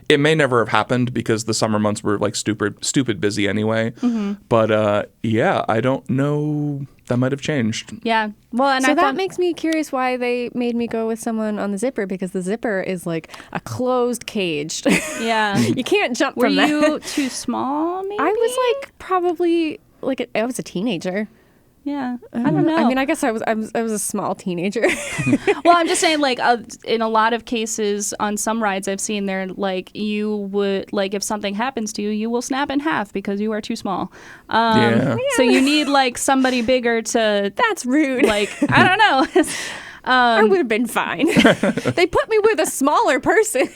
It may never have happened because the summer months were like stupid busy anyway. Mm-hmm. But yeah, I don't know. That might have changed. Yeah. Well, and so that makes me curious why they made me go with someone on the zipper because the zipper is like a closed cage. Yeah. You can't jump Were from that. Were you too small? Maybe I was like probably like I was a teenager. Yeah, I don't know. I mean, I guess I was a small teenager. Well, I'm just saying, like, in a lot of cases on some rides I've seen there, like, you would, like, if something happens to you, you will snap in half because you are too small. So you need, like, somebody bigger to... That's rude. Like, I don't know. I would have been fine. They put me with a smaller person.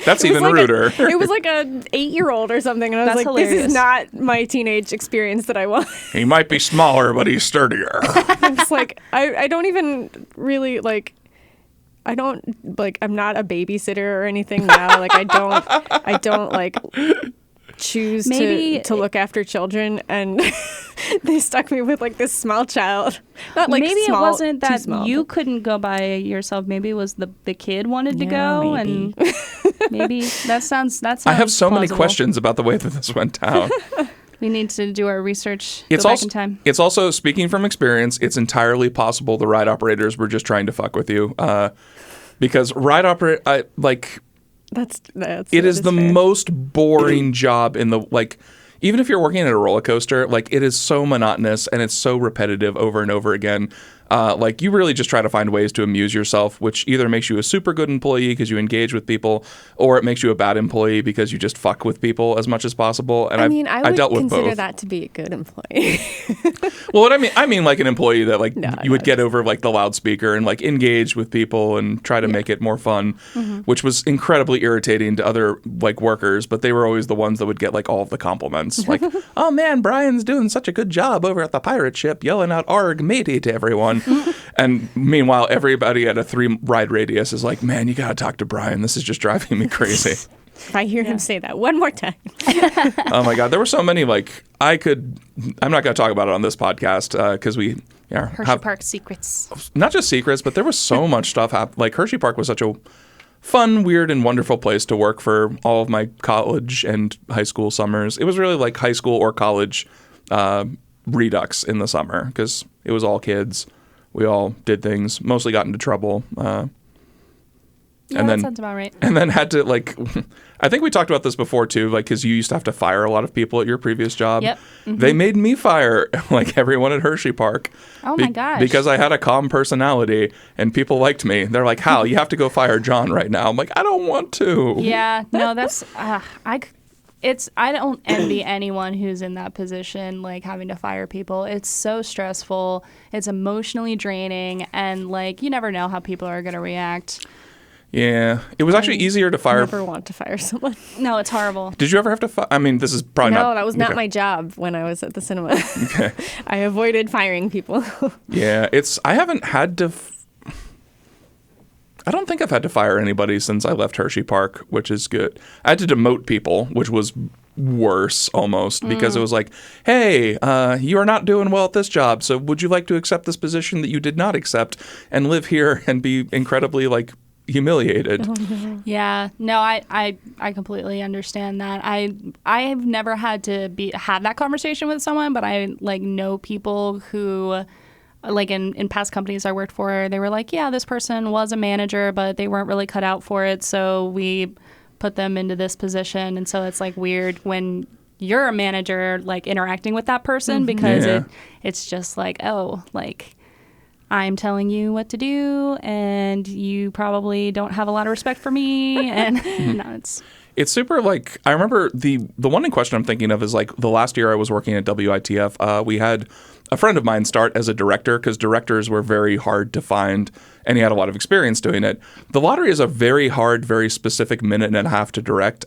That's even like ruder. It was like an 8-year-old or something, and I was That's like, hilarious. "This is not my teenage experience that I want." He might be smaller, but he's sturdier. It's like I don't even really like. I don't like. I'm not a babysitter or anything now. Like I don't like choose to look after children, and they stuck me with like this small child. Not like maybe small, it wasn't that small, you but... couldn't go by yourself. Maybe it was the kid wanted to go, maybe. and maybe that sounds. I have so many plausible. questions about the way that this went down. We need to do our research. It's go also back in time. It's also speaking from experience. It's entirely possible the ride operators were just trying to fuck with you, because it is the fair. most boring job in the like. Even if you're working at a roller coaster, like it is so monotonous and it's so repetitive over and over again. Like you really just try to find ways to amuse yourself, which either makes you a super good employee because you engage with people, or it makes you a bad employee because you just fuck with people as much as possible. And I dealt with both. I would consider that to be a good employee. Well, what I mean like an employee that like you would get over like the loudspeaker and like engage with people and try to make it more fun, which was incredibly irritating to other like workers, but they were always the ones that would get like all of the compliments. Like, oh man, Brian's doing such a good job over at the pirate ship yelling out "Arg, matey" to everyone. And meanwhile, everybody at a 3-ride radius is like, man, you got to talk to Brian. This is just driving me crazy. If I hear him say that one more time. Oh my God. There were so many, like, I'm not going to talk about it on this podcast because we Hershey Park secrets. Not just secrets, but there was so much stuff. Like Hershey Park was such a fun, weird, and wonderful place to work for all of my college and high school summers. It was really like high school or college redux in the summer because it was all kids. We all did things, mostly got into trouble. Yeah, and that sounds about right. And then had to, like, I think we talked about this before, too, like, because you used to have to fire a lot of people at your previous job. Yep. Mm-hmm. They made me fire, like, everyone at Hershey Park. Oh, my gosh. Because I had a calm personality, and people liked me. They're like, Hal, you have to go fire John right now. I'm like, I don't want to. Yeah, no, that's, I don't envy anyone who's in that position, like having to fire people. It's so stressful. It's emotionally draining, and like you never know how people are going to react. Yeah, it was actually easier to fire. I never want to fire someone. No, it's horrible. Did you ever have to fire? I mean, this is probably not. No, that was not okay. my job when I was at the cinema. Okay. I avoided firing people. Yeah, I haven't had to. I don't think I've had to fire anybody since I left Hershey Park, which is good. I had to demote people, which was worse almost because it was like, hey, you are not doing well at this job, so would you like to accept this position that you did not accept and live here and be incredibly like humiliated? Yeah, no, I completely understand that. I have never had to have that conversation with someone, but I like know people who, like in past companies I worked for, they were like, yeah, this person was a manager, but they weren't really cut out for it, so we put them into this position. And so it's like weird when you're a manager, like interacting with that person because it's just like, oh, like I'm telling you what to do and you probably don't have a lot of respect for me. And no, it's super like, I remember the one in question I'm thinking of is like the last year I was working at WITF, we had a friend of mine start as a director because directors were very hard to find and he had a lot of experience doing it. The lottery is a very hard, very specific minute and a half to direct.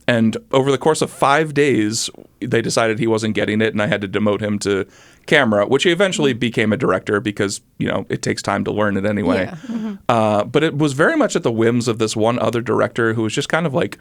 And over the course of 5 days, they decided he wasn't getting it and I had to demote him to camera, which he eventually became a director because, you know, it takes time to learn it anyway. Yeah. But it was very much at the whims of this one other director who was just kind of like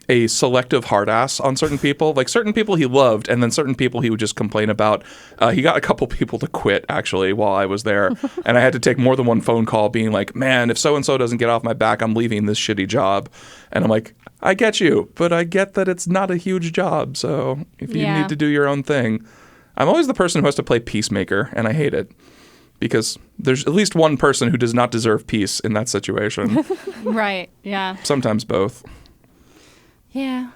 a selective hard ass on certain people. Like certain people he loved and then certain people he would just complain about. He got a couple people to quit actually while I was there. And I had to take more than one phone call being like, man, if so-and-so doesn't get off my back, I'm leaving this shitty job. And I'm like, I get you, but I get that it's not a huge job. So if you need to do your own thing, I'm always the person who has to play peacemaker, and I hate it because there's at least one person who does not deserve peace in that situation. Right. Yeah. Sometimes both. Yeah.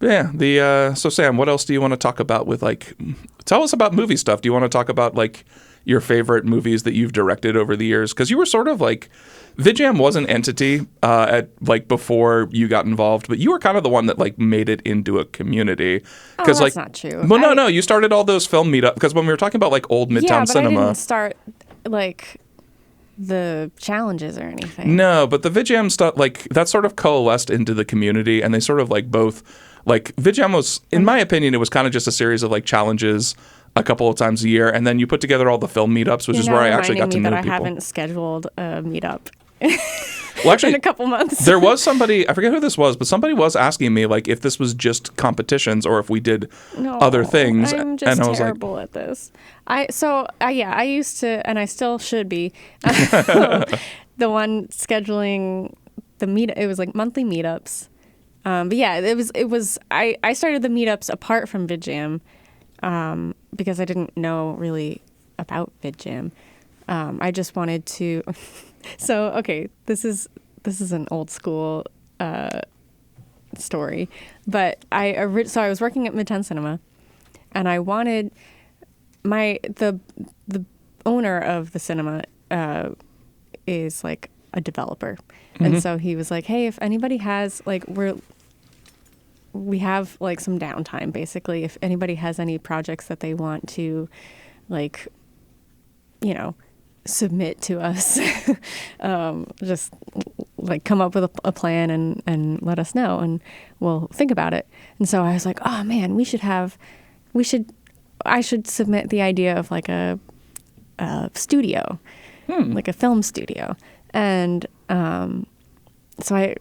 Yeah. So Sam, what else do you want to talk about with like? Tell us about movie stuff. Do you want to talk about like your favorite movies that you've directed over the years? Because you were sort of like, VidJam was an entity at like before you got involved, but you were kind of the one that like made it into a community. That's like, not true. Well, no, you started all those film meetups because when we were talking about like old Midtown cinema, I didn't start like the challenges or anything. No, but the VidJam stuff like that sort of coalesced into the community, and they sort of like both like VidJam was, in my opinion, it was kind of just a series of like challenges a couple of times a year, and then you put together all the film meetups, which is where I actually got to know people. I haven't scheduled a meetup. Well, actually, in a couple months. There was somebody, I forget who this was, but somebody was asking me like if this was just competitions or if we did other things. I'm just terrible at this. I used to, and I still should be, the one scheduling the meet. It was like monthly meetups. But yeah, it was. I started the meetups apart from VidJam because I didn't know really about VidJam. I just wanted to. So okay, this is an old school story, but I was working at Midtown Cinema, and I wanted the owner of the cinema is like a developer, and so he was like, hey, if anybody has like we have like some downtime basically, if anybody has any projects that they want to like, you know, submit to us, just like come up with a plan and let us know and we'll think about it. And so I was like, oh man, I should submit the idea of like a studio, like a film studio. And so I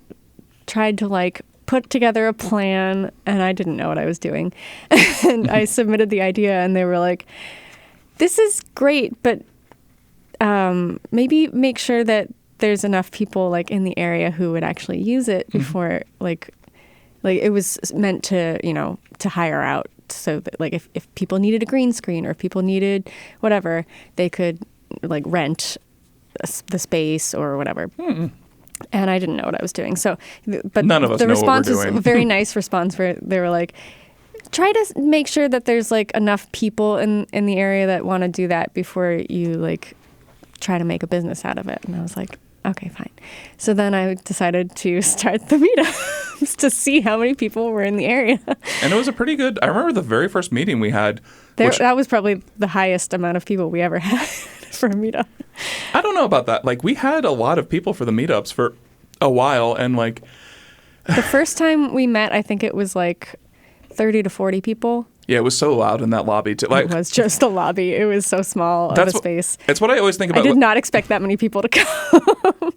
tried to like put together a plan, and I didn't know what I was doing. And I submitted the idea, and they were like, this is great, but maybe make sure that there's enough people like in the area who would actually use it before like it was meant to, you know, to hire out, so that like if people needed a green screen or if people needed whatever, they could like rent the space or whatever. And I didn't know what I was doing. So, but none of us the know response what we're doing. was a very nice response where they were like, try to make sure that there's like enough people in the area that want to do that before you like try to make a business out of it. And I was like, okay, fine. So then I decided to start the meetups to see how many people were in the area. And it was a pretty good, I remember the very first meeting we had. That was probably the highest amount of people we ever had for a meetup. I don't know about that. Like we had a lot of people for the meetups for a while, and like the first time we met, I think it was like 30 to 40 people. Yeah, it was so loud in that lobby too. Like, it was just a lobby. It was so small of a space. It's what I always think about. I did not expect that many people to come.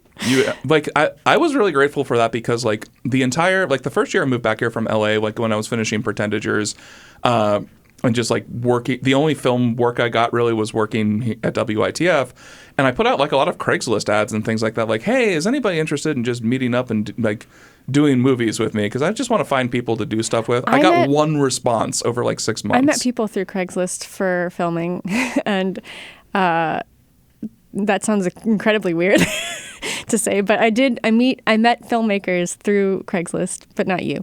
I was really grateful for that because like the entire, like the first year I moved back here from LA, like when I was finishing Pretendagers, and just like working, the only film work I got really was working at WITF, and I put out like a lot of Craigslist ads and things like that. Like, hey, is anybody interested in just meeting up and like doing movies with me? Because I just want to find people to do stuff with. I got one response over like 6 months. I met people through Craigslist for filming, and that sounds incredibly weird to say, but I met filmmakers through Craigslist, but not you.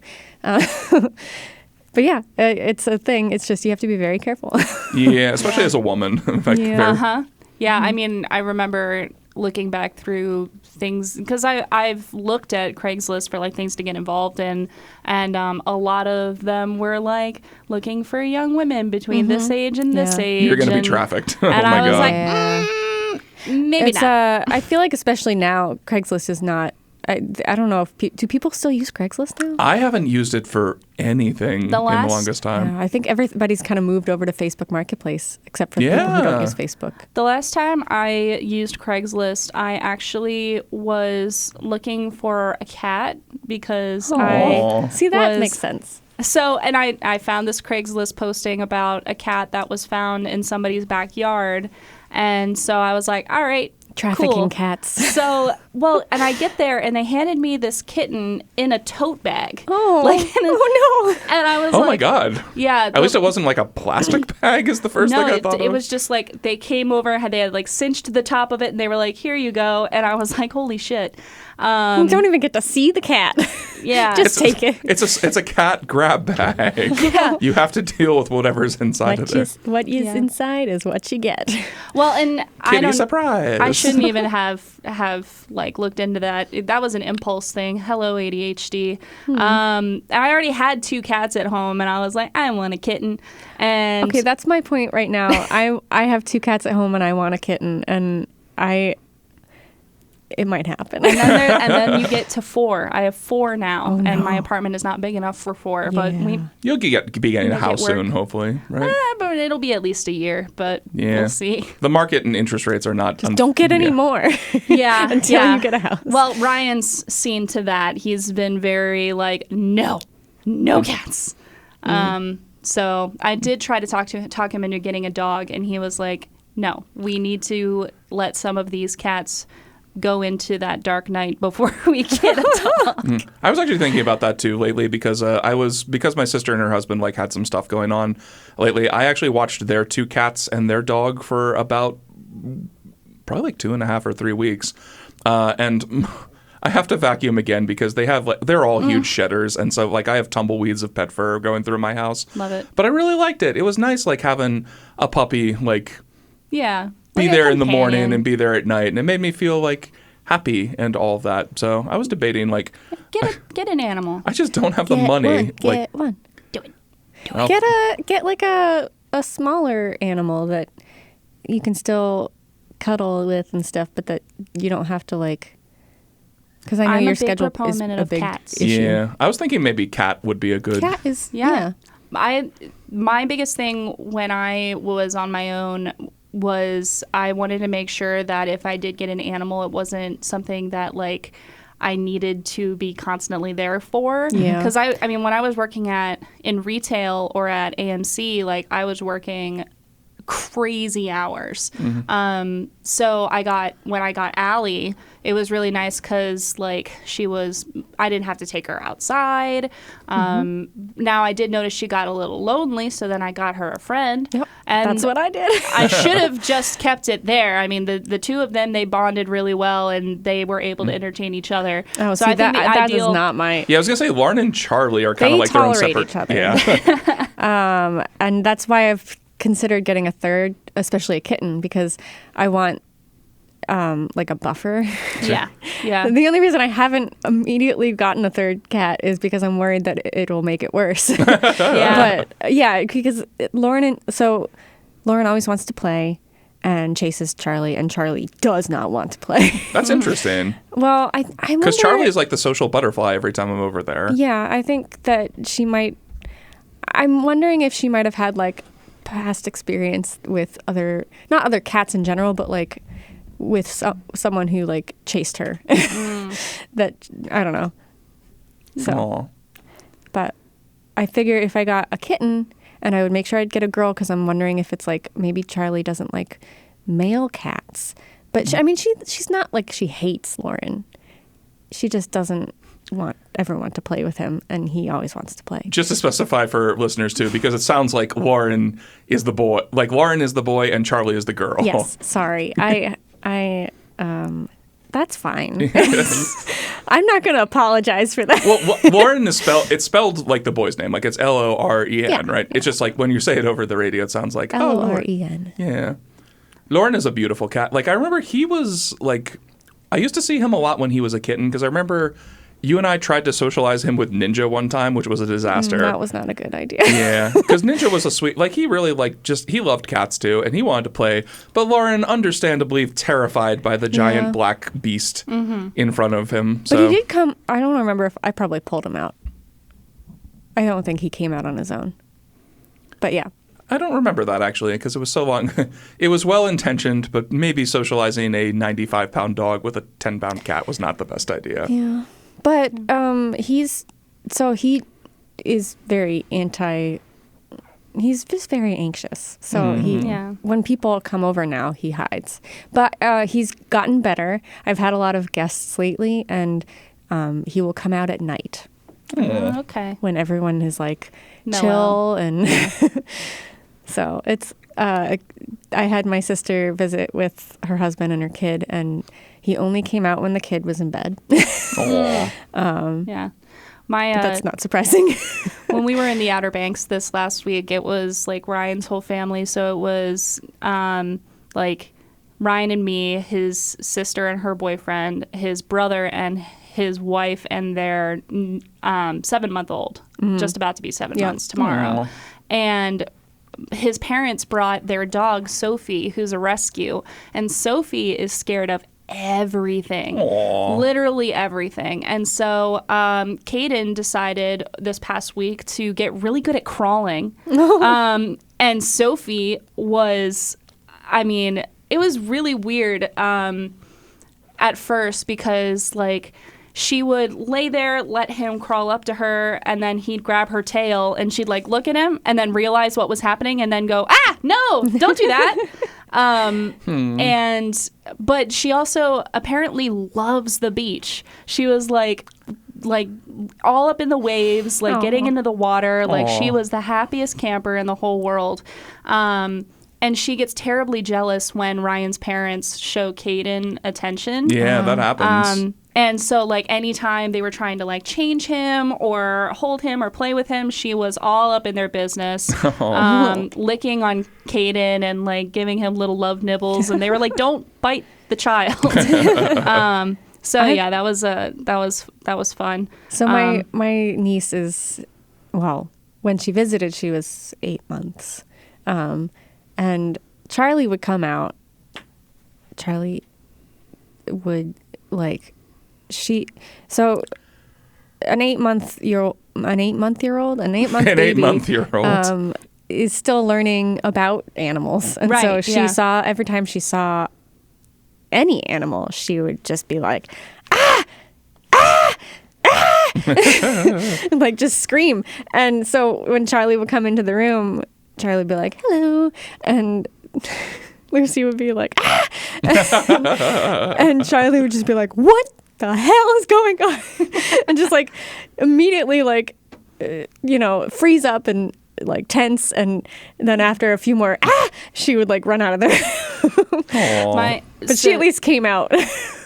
But yeah, it's a thing. It's just you have to be very careful. Yeah, especially as a woman. Like, Yeah, I mean, I remember looking back through things because I've looked at Craigslist for like things to get involved in, and a lot of them were like looking for young women between this age and this age. You're gonna be trafficked. Oh and my I was God. like, maybe not. I feel like especially now, Craigslist is not. I don't know if do people still use Craigslist now? I haven't used it for anything in the longest time. Yeah, I think everybody's kind of moved over to Facebook Marketplace, except for people who don't use Facebook. The last time I used Craigslist, I actually was looking for a cat because See, that makes sense. So, and I found this Craigslist posting about a cat that was found in somebody's backyard. And so I was like, all right, Trafficking cool. cats. So, and I get there and they handed me this kitten in a tote bag. Oh, no. And I was Oh like, my God. Yeah. At least it wasn't like a plastic bag is the first thing I thought of. It was just like they came over, they had like cinched the top of it and they were like, here you go. And I was like, holy shit. You don't even get to see the cat. Yeah. Just take it. It's a cat grab bag. Yeah. You have to deal with whatever's inside of there. What is inside is what you get. Well, and Kitty surprise. I shouldn't even have like looked into that. That was an impulse thing. Hello, ADHD. I already had 2 cats at home, and I was like, I want a kitten. And Okay, that's my point right now. I have 2 cats at home, and I want a kitten, and it might happen. and then you get to 4. I have 4 now, and my apartment is not big enough for 4. But You'll be getting a house soon, hopefully, right? But it'll be at least a year. But we'll see. The market and interest rates are not. Just don't get any more. Yeah, until you get a house. Well, Ryan's seen to that. He's been very like, no cats. So I did try to talk him into getting a dog, and he was like, no, we need to let some of these cats go into that dark night before we get a dog. I was actually thinking about that too lately because because my sister and her husband like had some stuff going on lately. I actually watched their 2 cats and their dog for about probably like 2.5 or 3 weeks, and I have to vacuum again because they're all huge shedders, and so like I have tumbleweeds of pet fur going through my house. Love it. But I really liked it. It was nice like having a puppy like be like there in the morning and be there at night, and it made me feel like happy and all of that. So I was debating like get an animal. I just don't have the money. Get one. Do it. Well, Get like a smaller animal that you can still cuddle with and stuff, but that you don't have to like. Because I know I'm your a big schedule is proponent a of big cats. issue. Yeah, I was thinking maybe cat would be a good. Cat is Yeah. My biggest thing when I was on my own was I wanted to make sure that if I did get an animal, it wasn't something that like I needed to be constantly there for. Yeah. Because I mean, when I was working in retail or at AMC, like I was working crazy hours. So when I got Allie, it was really nice because like I didn't have to take her outside. Now I did notice she got a little lonely, so then I got her a friend. Yep, and that's what I did. I should have just kept it there. I mean, the 2 of them, they bonded really well and they were able to entertain each other. Oh, so see, I think that is not my. Yeah, I was gonna say Lauren and Charlie are kind of They like their own tolerate separate. each other. Yeah. And that's why I've considered getting a third, especially a kitten, because I want like a buffer. Yeah. The only reason I haven't immediately gotten a third cat is because I'm worried that it'll make it worse. Yeah. But yeah, because Lauren always wants to play and chases Charlie, and Charlie does not want to play. That's interesting. Well, I Because Charlie is like the social butterfly every time I'm over there. Yeah, I think that she might. I'm wondering if she might have had like past experience with not other cats in general, but like with someone who like chased her. That I don't know. So, Aww. but I figure if I got a kitten, and I would make sure I'd get a girl, because I'm wondering if it's like maybe Charlie doesn't like male cats. But she's not like she hates Lauren. She just doesn't ever want to play with him, and he always wants to play. Just to specify for listeners too, because it sounds like Lauren is the boy. Like Lauren is the boy and Charlie is the girl. Yes, sorry. I That's fine. I'm not going to apologize for that. Well, Lauren is spelled like the boy's name, like it's Loren, Yeah, right? It's just like when you say it over the radio, it sounds like Loren. Yeah. Lauren is a beautiful cat. Like I remember he was like, I used to see him a lot when he was a kitten because I remember you and I tried to socialize him with Ninja one time, which was a disaster. That was not a good idea. Yeah, because Ninja was a sweet, like he really he loved cats too, and he wanted to play. But Lauren, understandably terrified by the giant black beast in front of him. So. But he did come, I don't remember if I probably pulled him out. I don't think he came out on his own. But yeah. I don't remember that actually, because it was so long. It was well-intentioned, but maybe socializing a 95-pound dog with a 10-pound cat was not the best idea. Yeah. But he is very he's just very anxious. So when people come over now, he hides. But he's gotten better. I've had a lot of guests lately, and he will come out at night. Okay. When everyone is like chill and so it's I had my sister visit with her husband and her kid, and he only came out when the kid was in bed. Yeah. But that's not surprising. When we were in the Outer Banks this last week, it was like Ryan's whole family. So it was like Ryan and me, his sister and her boyfriend, his brother and his wife, and their 7-month-old, just about to be 7 months tomorrow. And his parents brought their dog, Sophie, who's a rescue. And Sophie is scared of everything. Literally everything. And so Caden decided this past week to get really good at crawling. And Sophie was, I mean, it was really weird at first because, like, she would lay there, let him crawl up to her, and then he'd grab her tail, and she'd, like, look at him and then realize what was happening and then go, no, don't do that. But she also apparently loves the beach. She was, like all up in the waves, like getting into the water. Like, she was the happiest camper in the whole world. And she gets terribly jealous when Ryan's parents show Caden attention. Yeah, that happens. And so, like, anytime they were trying to, like, change him or hold him or play with him, she was all up in their business, licking on Caden and, like, giving him little love nibbles. And they were like, don't bite the child. Yeah, that was fun. So my niece is, well, when she visited, she was 8 months. And Charlie would come out. Charlie would, like, an 8-month-year-old is still learning about animals. And so she saw, every time she saw any animal, she would just be like, like, just scream. And so when Charlie would come into the room, Charlie would be like, hello. And Lucy would be like, and Charlie would just be like, what the hell is going on? And just, like, immediately, like, freeze up and, like, tense. And then after a few more, she would, like, run out of there. But she at least came out.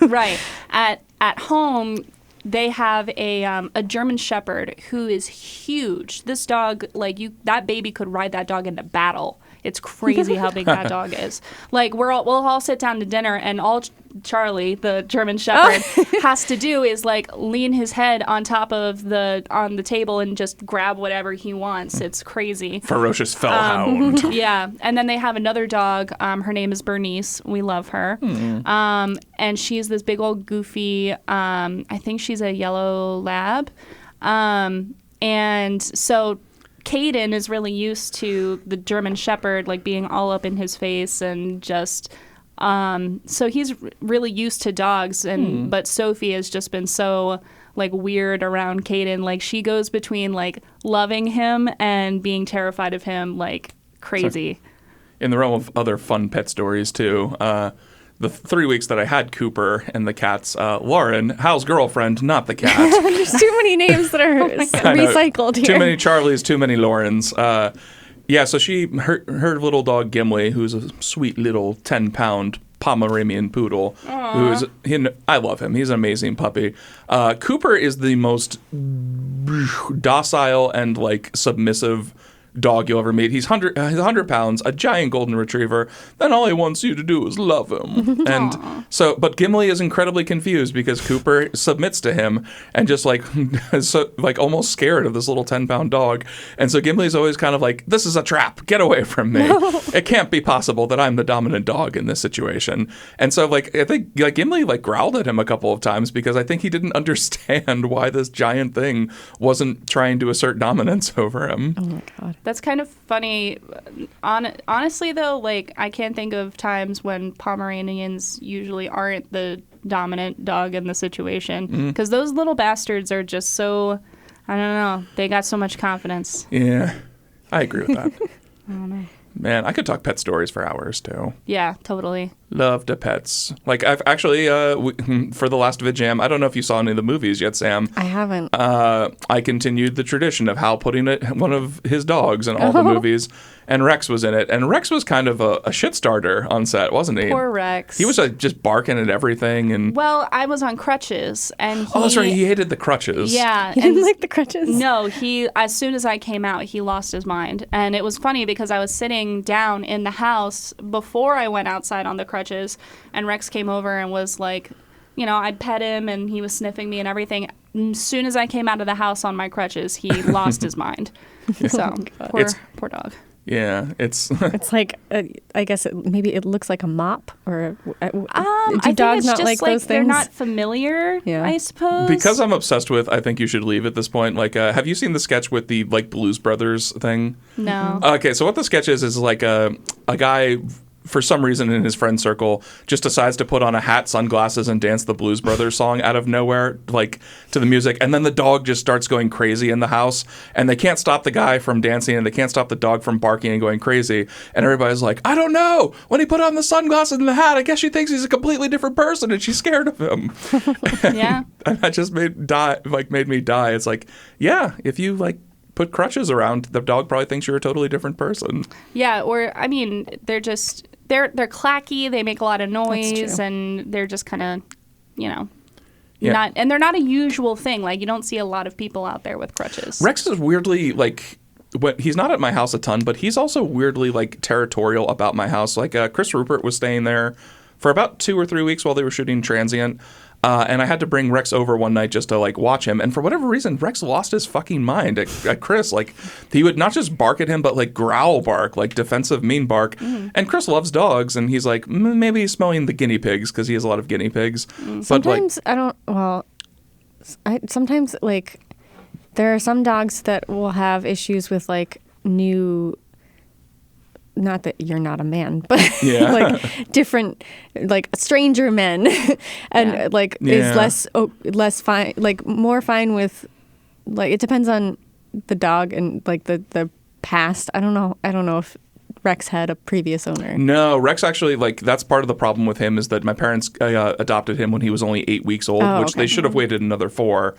Right. At home, they have a German Shepherd who is huge. This dog, like, that baby could ride that dog into battle. It's crazy how big that dog is. Like, we'll all sit down to dinner, and all Charlie, the German Shepherd, has to do is, like, lean his head on top of on the table and just grab whatever he wants. It's crazy. Ferocious fellhound. Yeah. And then they have another dog. Her name is Bernice. We love her. And she's this big old goofy, I think she's a yellow lab. And so Caden is really used to the German Shepherd, like, being all up in his face and just, so he's really used to dogs. And but Sophie has just been so, like, weird around Caden. Like, she goes between, like, loving him and being terrified of him, like, crazy. So, in the realm of other fun pet stories too, the 3 weeks that I had Cooper and the cats, Lauren, Hal's girlfriend, not the cat. There's too many names that are recycled here. Too many Charlies, too many Laurens. Yeah, so her little dog Gimli, who's a sweet little 10-pound Pomeranian poodle. I love him. He's an amazing puppy. Cooper is the most docile and like submissive dog you'll ever meet. He's 100 pounds, a giant golden retriever, and all he wants you to do is love him. And so, but Gimli is incredibly confused because Cooper submits to him and just like, so, like almost scared of this little 10-pound dog. And so Gimli's always kind of like, this is a trap. Get away from me. It can't be possible that I'm the dominant dog in this situation. And so like, I think like Gimli like growled at him a couple of times because I think he didn't understand why this giant thing wasn't trying to assert dominance over him. Oh my God. That's kind of funny. Honestly, though, like, I can't think of times when Pomeranians usually aren't the dominant dog in the situation. Because those little bastards are just so, I don't know, they got so much confidence. Yeah, I agree with that. I don't know. Man, I could talk pet stories for hours, too. Yeah, totally. Love the pets. Like, I've actually, for the last VidJam, I don't know if you saw any of the movies yet, Sam. I haven't. I continued the tradition of Hal putting one of his dogs in all the movies, and Rex was in it. And Rex was kind of a shit starter on set, wasn't he? Poor Rex. He was just barking at everything. And well, I was on crutches, and oh, that's right. He hated the crutches. Yeah. He didn't like the crutches? No, as soon as I came out, he lost his mind. And it was funny because I was sitting down in the house before I went outside on the crutches, and Rex came over and was like, you know, I'd pet him and he was sniffing me and everything. As soon as I came out of the house on my crutches, he lost his mind. So, poor dog. Yeah, it's like I guess maybe it looks like a mop or do I think dogs it's not just like those things? They're not familiar, I suppose. Because I'm obsessed with, I think you should leave at this point. Like, have you seen the sketch with the like Blues Brothers thing? No. Okay, so what the sketch is like a guy, for some reason in his friend circle, just decides to put on a hat, sunglasses, and dance the Blues Brothers song out of nowhere, like to the music. And then the dog just starts going crazy in the house, and they can't stop the guy from dancing, and they can't stop the dog from barking and going crazy. And everybody's like, I don't know. When he put on the sunglasses and the hat, I guess she thinks he's a completely different person, and she's scared of him. Yeah. And that just made me die. It's like, yeah, if you like put crutches around, the dog probably thinks you're a totally different person. Yeah, or I mean, they're clacky, they make a lot of noise, and they're just kind of, you know, they're not a usual thing. Like, you don't see a lot of people out there with crutches. Rex is weirdly like, he's not at my house a ton, but he's also weirdly like territorial about my house. Like Chris Rupert was staying there for about 2 or 3 weeks while they were shooting Transient. And I had to bring Rex over one night just to like watch him. And for whatever reason, Rex lost his fucking mind at Chris. Like, he would not just bark at him, but like growl bark, like defensive mean bark. And Chris loves dogs, and he's like, maybe he's smelling the guinea pigs because he has a lot of guinea pigs. Sometimes sometimes like there are some dogs that will have issues with like new. Not that you're not a man, but like different, like stranger men, and is less fine, like more fine with, like it depends on the dog and like the past. I don't know if Rex had a previous owner. No, Rex actually, like, that's part of the problem with him is that my parents adopted him when he was only 8 weeks old, which they should have waited another 4.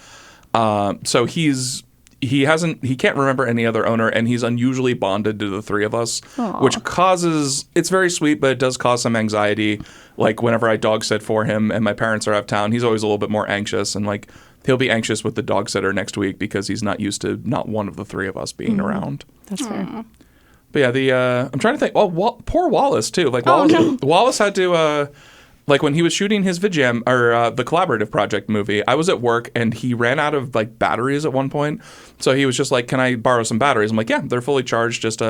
So he can't remember any other owner, and he's unusually bonded to the 3 of us, which it's very sweet, but it does cause some anxiety. Like, whenever I dog sit for him and my parents are out of town, he's always a little bit more anxious, and like he'll be anxious with the dog sitter next week because he's not used to not one of the 3 of us being around. That's fair. But yeah, I'm trying to think. Oh, poor Wallace too. Like Wallace had to. Like, when he was shooting his VidJam, or the Collaborative Project movie, I was at work, and he ran out of, like, batteries at one point. So he was just like, can I borrow some batteries? I'm like, yeah, they're fully charged. Just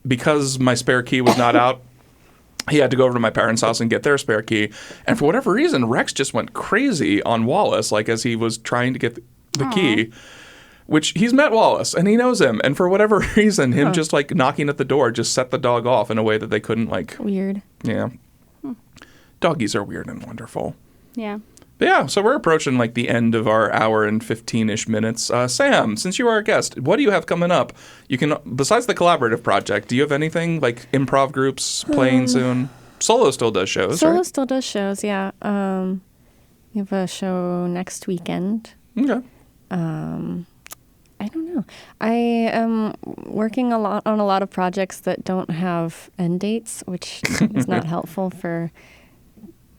because my spare key was not out, he had to go over to my parents' house and get their spare key. And for whatever reason, Rex just went crazy on Wallace, like, as he was trying to get the key. Which, he's met Wallace, and he knows him. And for whatever reason, him just, like, knocking at the door just set the dog off in a way that they couldn't, like... Weird. Yeah. Doggies are weird and wonderful. Yeah. But yeah, so we're approaching like the end of our hour and 15-ish minutes. Sam, since you are our guest, what do you have coming up? You can, besides the Collaborative Project, do you have anything like improv groups playing soon? Solo still does shows, right? Solo still does shows, yeah. We have a show next weekend. Okay. I don't know. I am working on a lot of projects that don't have end dates, which is not helpful for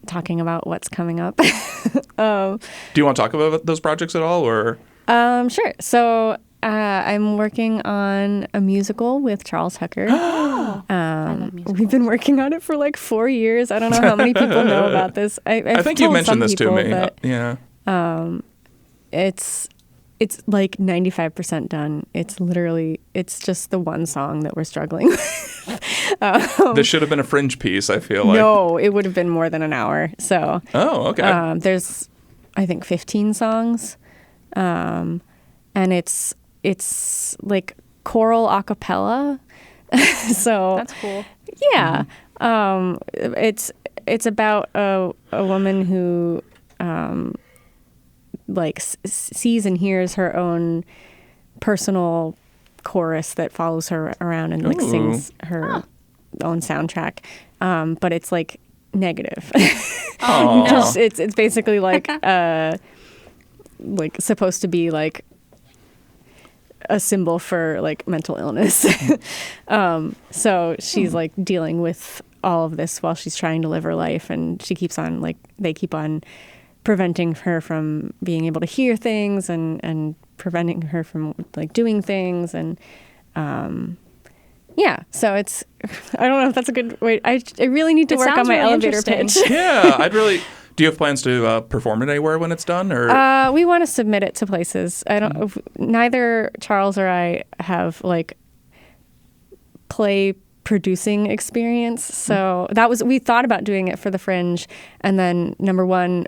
talking about what's coming up. Do you want to talk about those projects at all, or? Sure. So I'm working on a musical with Charles Tucker. I love musicals. We've been working on it for like 4 years. I don't know how many people know about this. I think you mentioned this to me. Yeah. It's like 95% done. It's just the one song that we're struggling with. This should have been a Fringe piece, I feel like. No, it would have been more than an hour. So, oh, okay. There's, I think, 15 songs. And it's like choral a cappella. So That's cool. yeah. It's about a woman who like sees and hears her own personal chorus that follows her around and like sings her own soundtrack. But it's like negative. Oh, no. It's basically like supposed to be like a symbol for like mental illness. So she's like dealing with all of this while she's trying to live her life, and they keep on preventing her from being able to hear things and preventing her from like doing things. And so it's, I don't know if that's a good way. I really need to work on my really elevator pitch. Yeah, do you have plans to perform it anywhere when it's done, or? We want to submit it to places. Neither Charles or I have like play producing experience. So we thought about doing it for the Fringe, and then number one,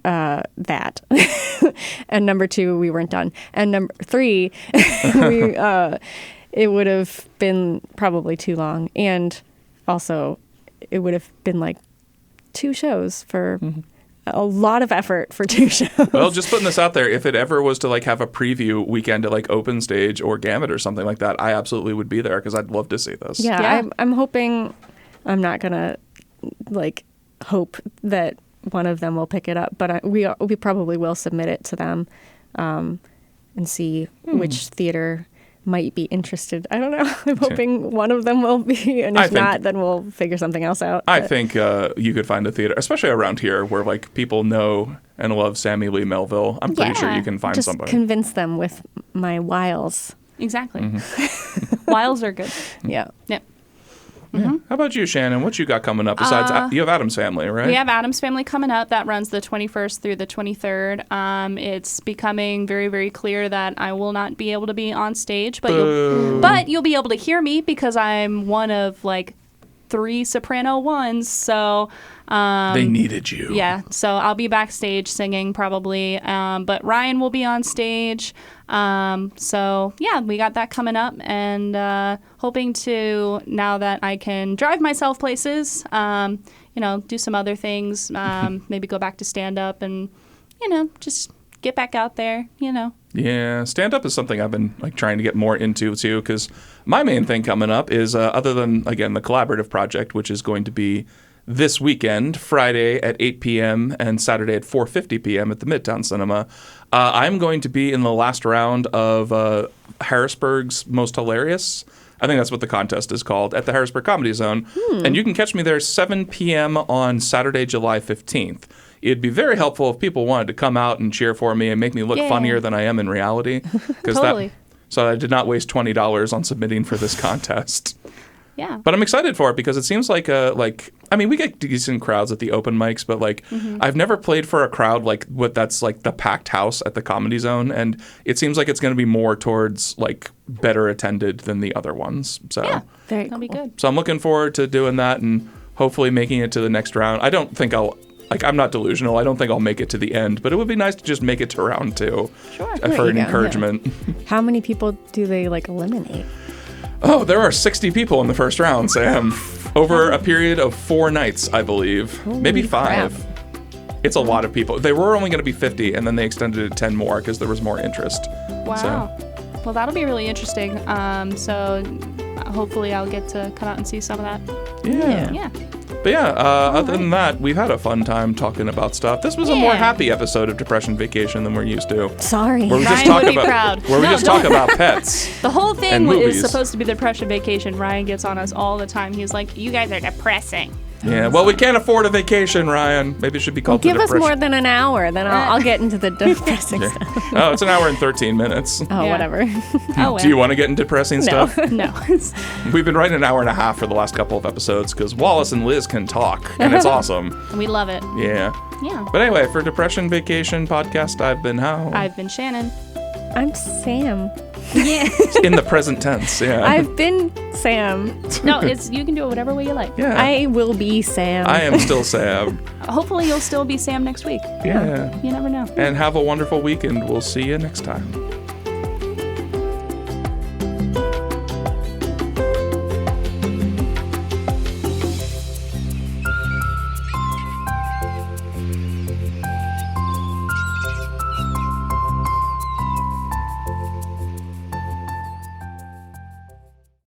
that, and number two, we weren't done, and number three, it would have been probably too long, and also it would have been like 2 shows for a lot of effort for 2 shows. Well, just putting this out there, if it ever was to like have a preview weekend at like Open Stage or Gamut or something like that, I absolutely would be there because I'd love to see this. Yeah. I'm hoping, I'm not gonna like hope that one of them will pick it up, but we probably will submit it to them and see which theater might be interested. I don't know. I'm hoping one of them will be, and if not, then we'll figure something else out. I think you could find a theater, especially around here, where like people know and love Sammi-Leigh Melville. I'm pretty sure you can find just somebody. Convince them with my wiles. Exactly. Wiles are good. Yeah. Yep. Yeah. How about you, Shannon? What you got coming up besides you have Addams Family, right? We have Addams Family coming up. That runs the 21st through the 23rd. It's becoming very, very clear that I will not be able to be on stage, but you'll be able to hear me because I'm one of like 3 soprano ones. So they needed you. Yeah. So I'll be backstage singing probably, but Ryan will be on stage. So yeah, we got that coming up, and hoping to, now that I can drive myself places, do some other things, maybe go back to stand up and, just get back out there, Yeah, stand up is something I've been like trying to get more into too, because my main thing coming up is other than again the collaborative project, which is going to be this weekend, Friday at 8 p.m. and Saturday at 4:50 p.m. at the Midtown Cinema. I'm going to be in the last round of Harrisburg's Most Hilarious. I think that's what the contest is called, at the Harrisburg Comedy Zone. And you can catch me there 7 p.m. on Saturday, July 15th. It'd be very helpful if people wanted to come out and cheer for me and make me look funnier than I am in reality. Totally. So I did not waste $20 on submitting for this contest. Yeah. But I'm excited for it because it seems like we get decent crowds at the open mics, but I've never played for a crowd like what that's like the packed house at the Comedy Zone, and it seems like it's going to be more towards like better attended than the other ones. So yeah, that'll be good. So I'm looking forward to doing that and hopefully making it to the next round. I don't think I'm not delusional. I don't think I'll make it to the end, but it would be nice to just make it to round 2 for an encouragement. Yeah. How many people do they like eliminate? Oh, there are 60 people in the first round, Sam. Over a period of 4 nights, I believe. Holy Maybe 5. crap. It's a lot of people. They were only going to be 50, and then they extended it to 10 more because there was more interest. Wow. So. Well, that'll be really interesting. So hopefully I'll get to come out and see some of that. Yeah. Yeah. But yeah, other than that, we've had a fun time talking about stuff. This was a more happy episode of Depression Vacation than we're used to. Sorry. Where we Ryan just talk would be about proud. where we No, just don't. talk about pets. The whole thing And is movies. supposed to be the Depression Vacation. Ryan gets on us all the time. He's like, you guys are depressing. Yeah, well, we can't afford a vacation, Ryan. Maybe it should be called Give the us Depression. more than an hour, then I'll get into the depressing stuff. Oh, it's an hour and 13 minutes. Oh, Yeah. whatever. Oh, well. Do you want to get into depressing stuff? No. We've been writing an hour and a half for the last couple of episodes because Wallace and Liz can talk, and it's awesome. We love it. Yeah. Yeah. But anyway, for Depression Vacation podcast, I've been Hal. I've been Shannon. I'm Sam. In the present tense, yeah. I've been Sam. No, you can do it whatever way you like. yeah. I will be Sam. I am still Sam. Hopefully you'll still be Sam next week. Yeah. You never know. And have a wonderful weekend. We'll see you next time.